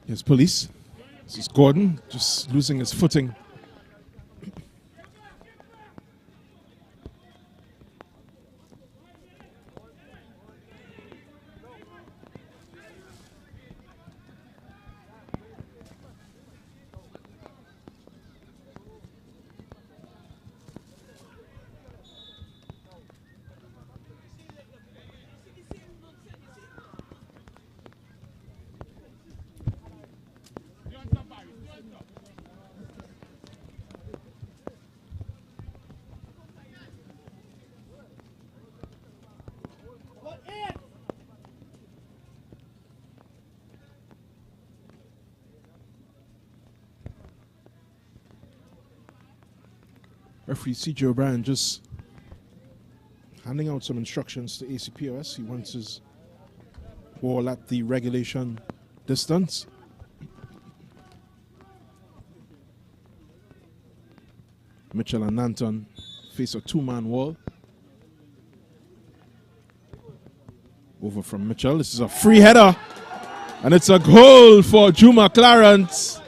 Here's Police. This is Gordon, just losing his footing. Referee C.J. O'Brien just handing out some instructions to ACPOS. He wants his ball at the regulation distance. Mitchell and Nanton face a two-man wall. Over from Mitchell. This is a free header. And it's a goal for Juma Clarence.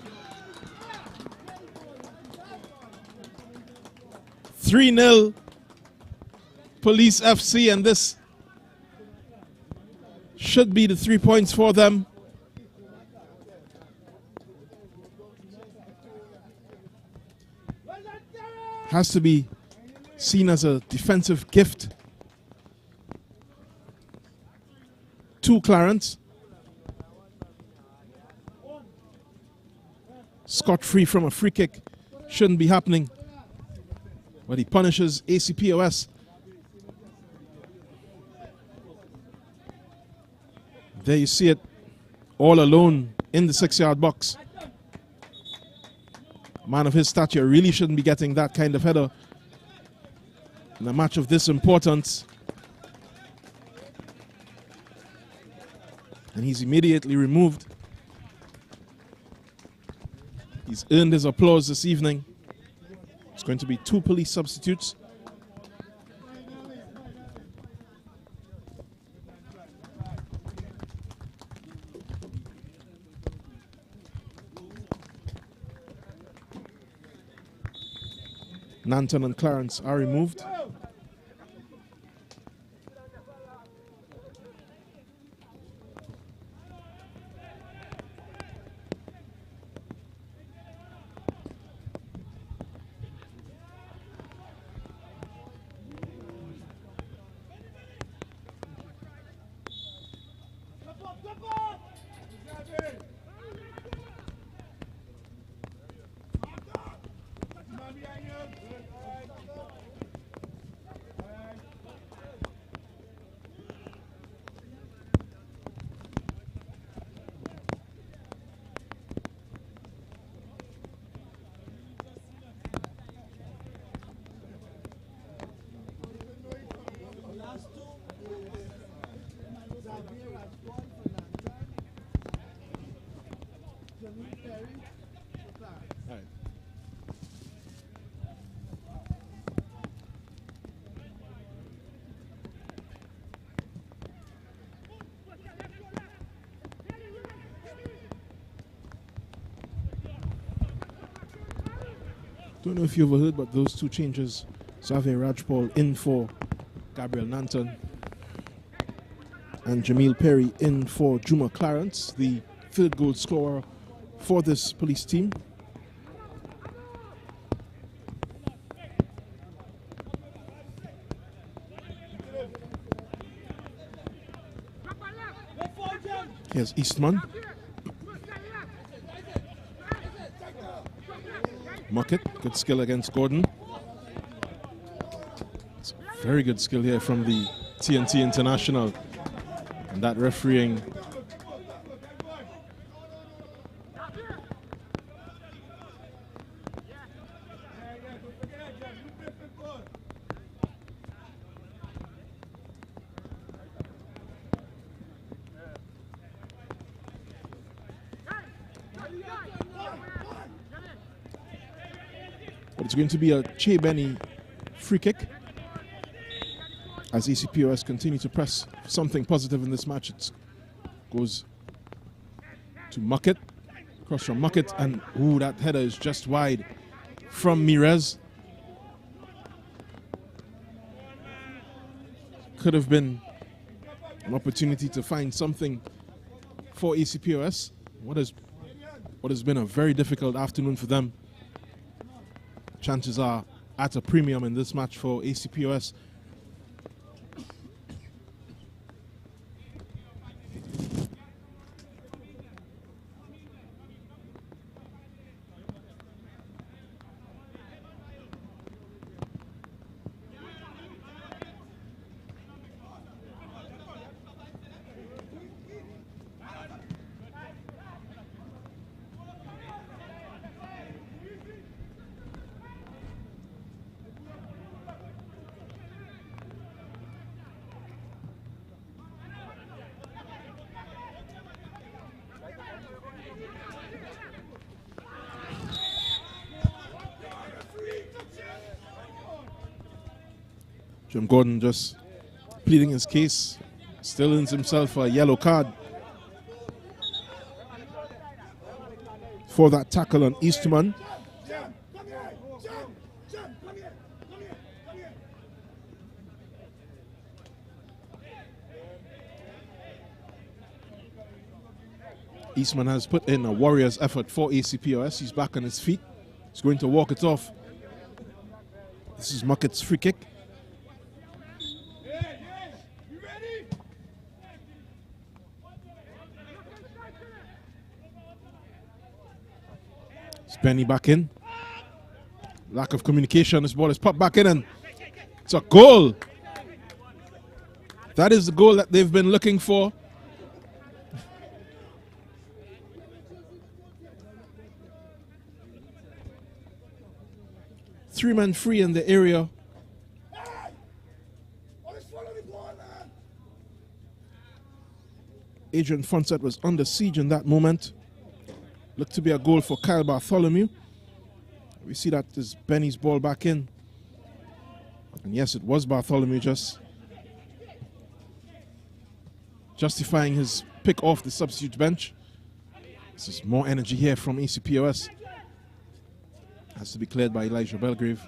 3-0 Police FC, and this should be the 3 points for them. Has to be seen as a defensive gift to Clarence. Scot-free from a free kick shouldn't be happening, but he punishes ACPOS. There you see it, all alone in the 6-yard box. A man of his stature really shouldn't be getting that kind of header in a match of this importance. And he's immediately removed. He's earned his applause this evening. It's going to be 2 police substitutes. Nanton and Clarence are removed. Don't know if you overheard, but those 2 changes. Xavier Rajpal in for Gabriel Nanton, and Jamil Perry in for Juma Clarence, the 3rd goal scorer for this police team. Here's Eastman. Muckett, good skill against Gordon. It's very good skill here from the TNT International. And that refereeing. But it's going to be a Che Benny free kick as ACPOS continue to press something positive in this match. It goes to Muckett, cross from Muckett, and ooh, that header is just wide from Mirez. Could have been an opportunity to find something for ACPOS. What has been a very difficult afternoon for them. Chances are at a premium in this match for ACPOS. Jim Gordon just pleading his case, still earns himself a yellow card for that tackle on Eastman. Eastman has put in a warrior's effort for ACPOS. He's back on his feet. He's going to walk it off. This is Muckett's free kick. It's Benny back in. Lack of communication. This ball is popped back in and it's a goal. That is the goal that they've been looking for. Three men free in the area. Adrian Fonset was under siege in that moment. Looked to be a goal for Kyle Bartholomew. We see that is Benny's ball back in. And yes, it was Bartholomew just justifying his pick off the substitute bench. This is more energy here from ACPOS. Has to be cleared by Elijah Belgrave.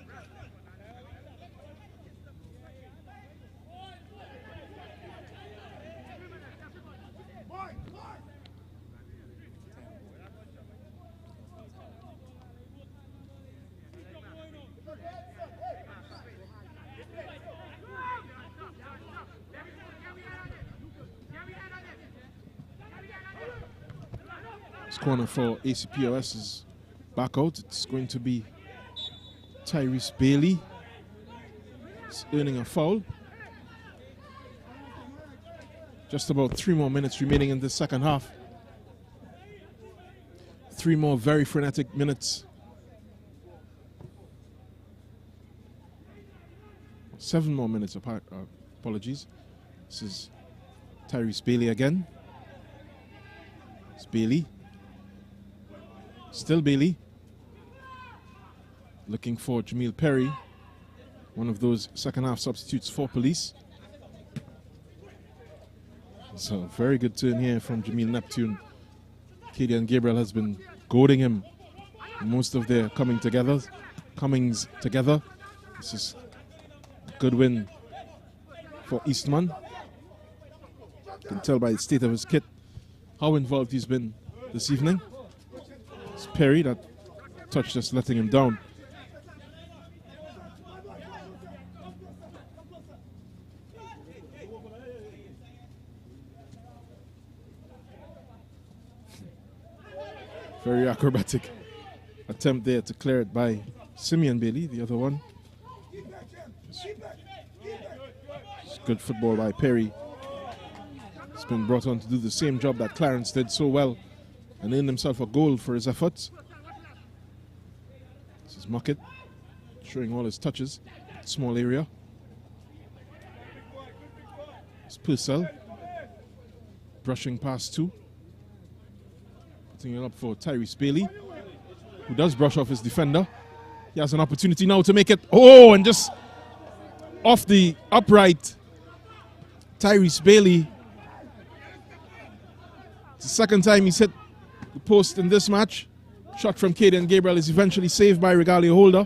This corner for ACPOS is back out. It's going to be Tyrese Bailey. He's earning a foul. Just about 3 more minutes remaining in the second half. 3 more very frenetic minutes. 7 more minutes, apologies. This is Tyrese Bailey again. It's Bailey. Still Bailey. Looking for Jamil Perry, one of those second half substitutes for Police. So very good turn here from Jamil Neptune. Kadian Gabriel has been goading him in most of their comings together. This is a good win for Eastman. You can tell by the state of his kit how involved he's been this evening. It's Perry, that touch just letting him down. Very acrobatic attempt there to clear it by Simeon Bailey, the other one. It's good football by Perry. He's been brought on to do the same job that Clarence did so well and earned himself a goal for his efforts. This is Muckett showing all his touches. Small area. It's Purcell brushing past 2. Putting it up for Tyrese Bailey, who does brush off his defender. He has an opportunity now to make it. Oh, and just off the upright. Tyrese Bailey. It's the second time he's hit the post in this match. Shot from Kadian Gabriel is eventually saved by Regalia Holder.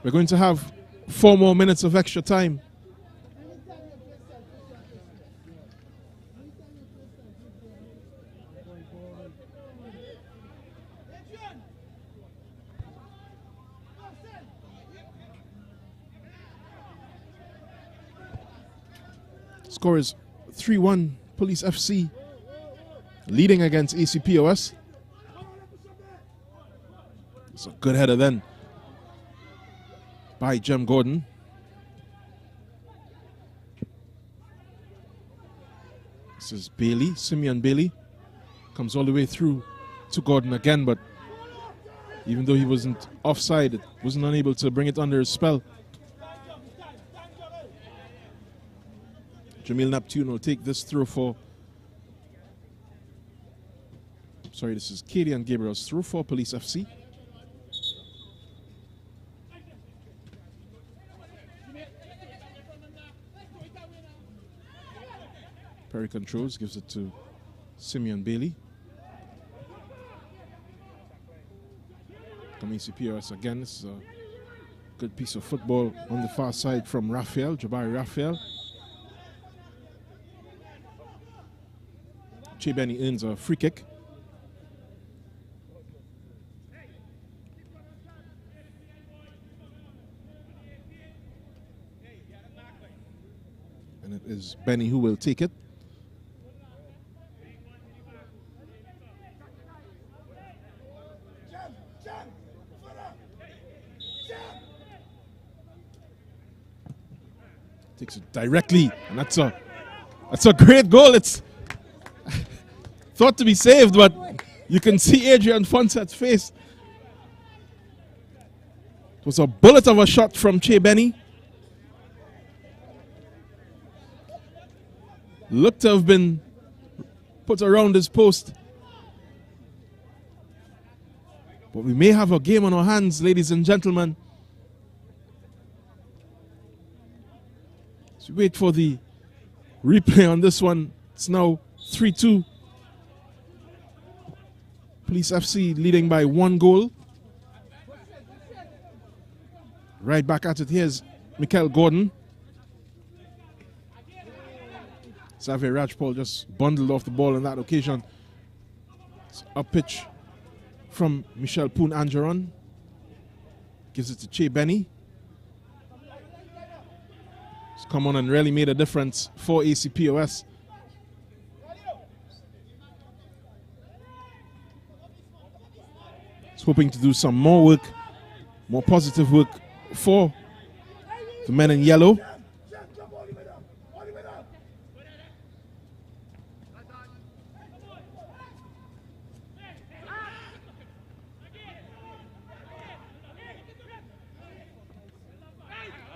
We're going to have 4 more minutes of extra time. Score is 3-1, Police FC leading against ACPOS. It's a good header then by Jem Gordon. This is Bailey, Simeon Bailey. Comes all the way through to Gordon again, but even though he wasn't offside, it wasn't unable to bring it under his spell. Jamil Neptune will take this through for... Sorry, this is Kadian Gabriel's through for Police FC. Perry controls, gives it to Simeon Bailey. From AC POS again. This is a good piece of football on the far side from Raphael, Jabari Raphael. Che Benny earns a free kick. And it is Benny who will take it. Takes it directly, and that's a great goal. It's thought to be saved, but you can see Adrian Fonset's face. It was a bullet of a shot from Che Benny. Looked to have been put around his post. But we may have a game on our hands, ladies and gentlemen. So wait for the replay on this one. It's now 3-2. Police FC leading by 1 goal. Right back at it. Here's Mikel Gordon. Xavier Rajpal just bundled off the ball on that occasion. It's up pitch from Michel Poon Angeron. Gives it to Che Benny. He's come on and really made a difference for AC POS. He's hoping to do some more work, more positive work for the men in yellow.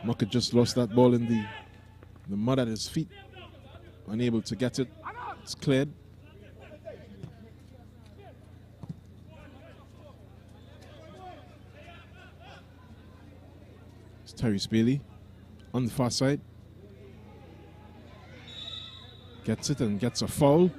Muckett just lost that ball in the mud at his feet. Unable to get it. It's cleared. It's Terry Bailey on the far side. Gets it and gets a foul.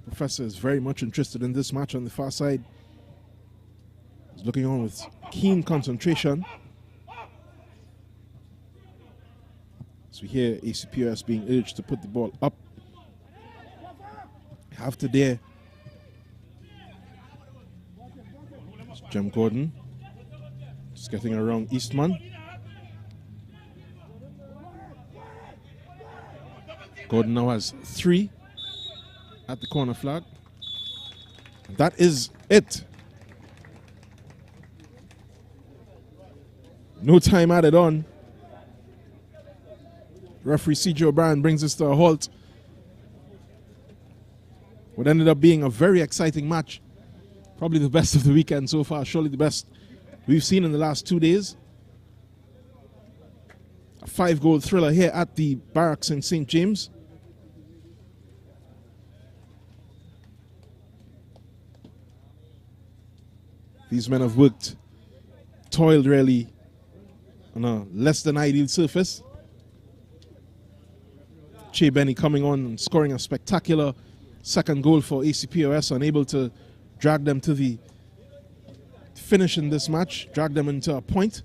Professor is very much interested in this match on the far side. He's looking on with keen concentration. So we hear AC POS being urged to put the ball up. Have to dare. It's Jem Gordon. Just getting around Eastman. Gordon now has 3 at the corner flag. And that is it. No time added on. Referee C.J. O'Brien brings us to a halt. What ended up being a very exciting match. Probably the best of the weekend so far. Surely the best we've seen in the last 2 days. A 5-goal thriller here at the Barracks in St. James. These men have worked, toiled really on a less than ideal surface. Che Benny coming on and scoring a spectacular second goal for AC POS, unable to drag them to the finish in this match, drag them into a point.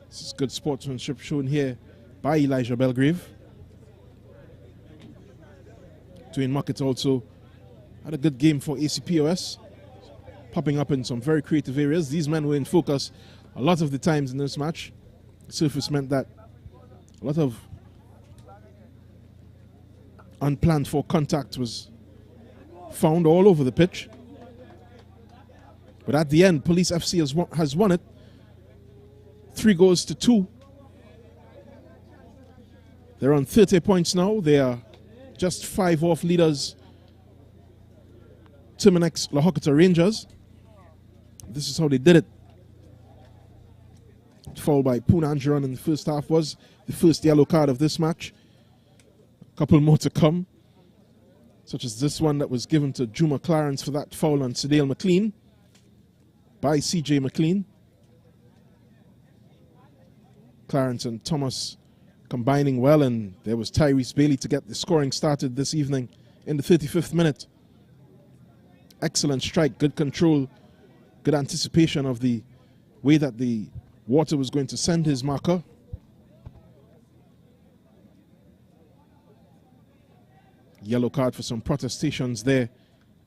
This is good sportsmanship shown here by Elijah Belgrave. Dwayne Muckett also had a good game for AC POS, popping up in some very creative areas. These men were in focus a lot of the times in this match. The surface meant that a lot of unplanned for contact was found all over the pitch. But at the end, Police FC has won it 3-2. They're on 30 points now. They are just 5 off leaders Terminix Lahokata Rangers. This is how they did it. Foul by Poona Anjaran in the first half was the first yellow card of this match. A couple more to come, such as this one that was given to Juma Clarence for that foul on Sedale McLean by CJ McLean. Clarence and Thomas combining well, and there was Tyrese Bailey to get the scoring started this evening in the 35th minute. Excellent strike, good control, good anticipation of the way that the Water was going to send his marker. Yellow card for some protestations there,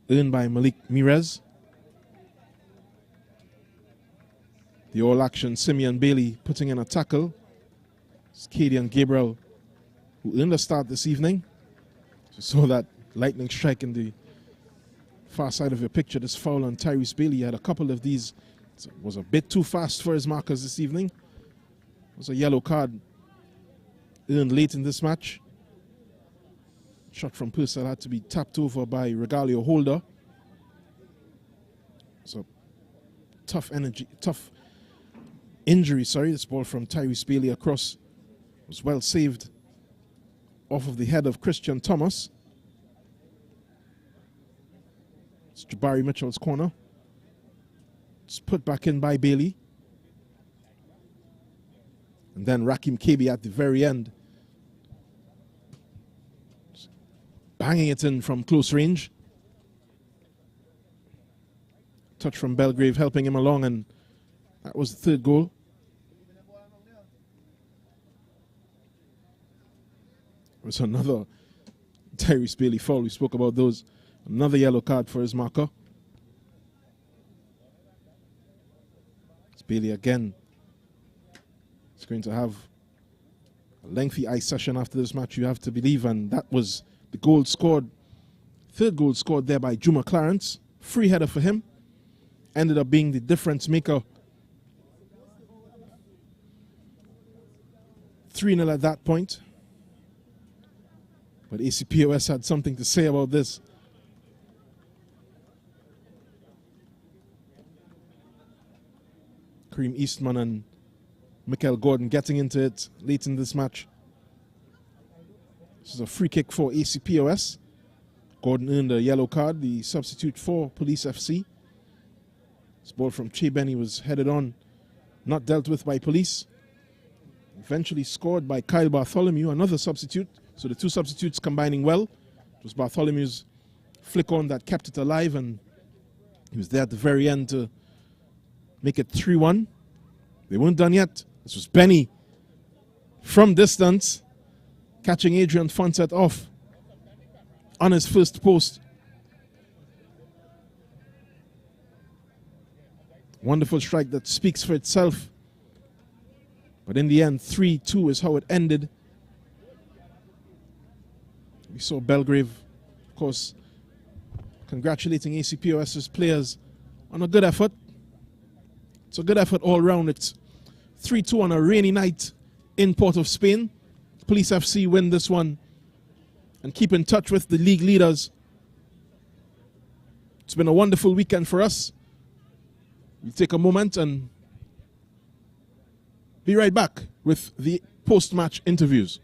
earned by Malik Mirez. The all-action Simeon Bailey putting in a tackle. It's Cadian Gabriel who earned a start this evening. You saw that lightning strike in the far side of your picture. This foul on Tyrese Bailey. He had a couple of these. It was a bit too fast for his markers this evening. It was a yellow card earned late in this match. Shot from Purcell had to be tapped over by Regalio Holder. So tough injury. This ball from Tyrese Bailey across was well saved off of the head of Christian Thomas. It's Jabari Mitchell's corner. It's put back in by Bailey. And then Rakim Kebi at the very end, just banging it in from close range. Touch from Belgrave helping him along, and that was the third goal. It was another Tyrese Bailey foul. We spoke about those. Another yellow card for his marker. Bailey again is going to have a lengthy ice session after this match, you have to believe, and that was the goal scored, third goal scored there by Juma Clarence. Free header for him. Ended up being the difference maker. 3-0 at that point. But ACPOS had something to say about this. Kareem Eastman and Michael Gordon getting into it late in this match. This is a free kick for ACPOS. Gordon earned a yellow card, the substitute for Police FC. This ball from Che Benny was headed on, not dealt with by Police. Eventually scored by Kyle Bartholomew, another substitute. So the two substitutes combining well. It was Bartholomew's flick on that kept it alive, and he was there at the very end to make it 3-1. They weren't done yet. This was Benny from distance, catching Adrian Fonset off on his first post. Wonderful strike that speaks for itself. But in the end, 3-2 is how it ended. We saw Belgrave, of course, congratulating ACPOS's players on a good effort. It's a good effort all round. It's 3-2 on a rainy night in Port of Spain. Police FC win this one and keep in touch with the league leaders. It's been a wonderful weekend for us. We'll take a moment and be right back with the post-match interviews.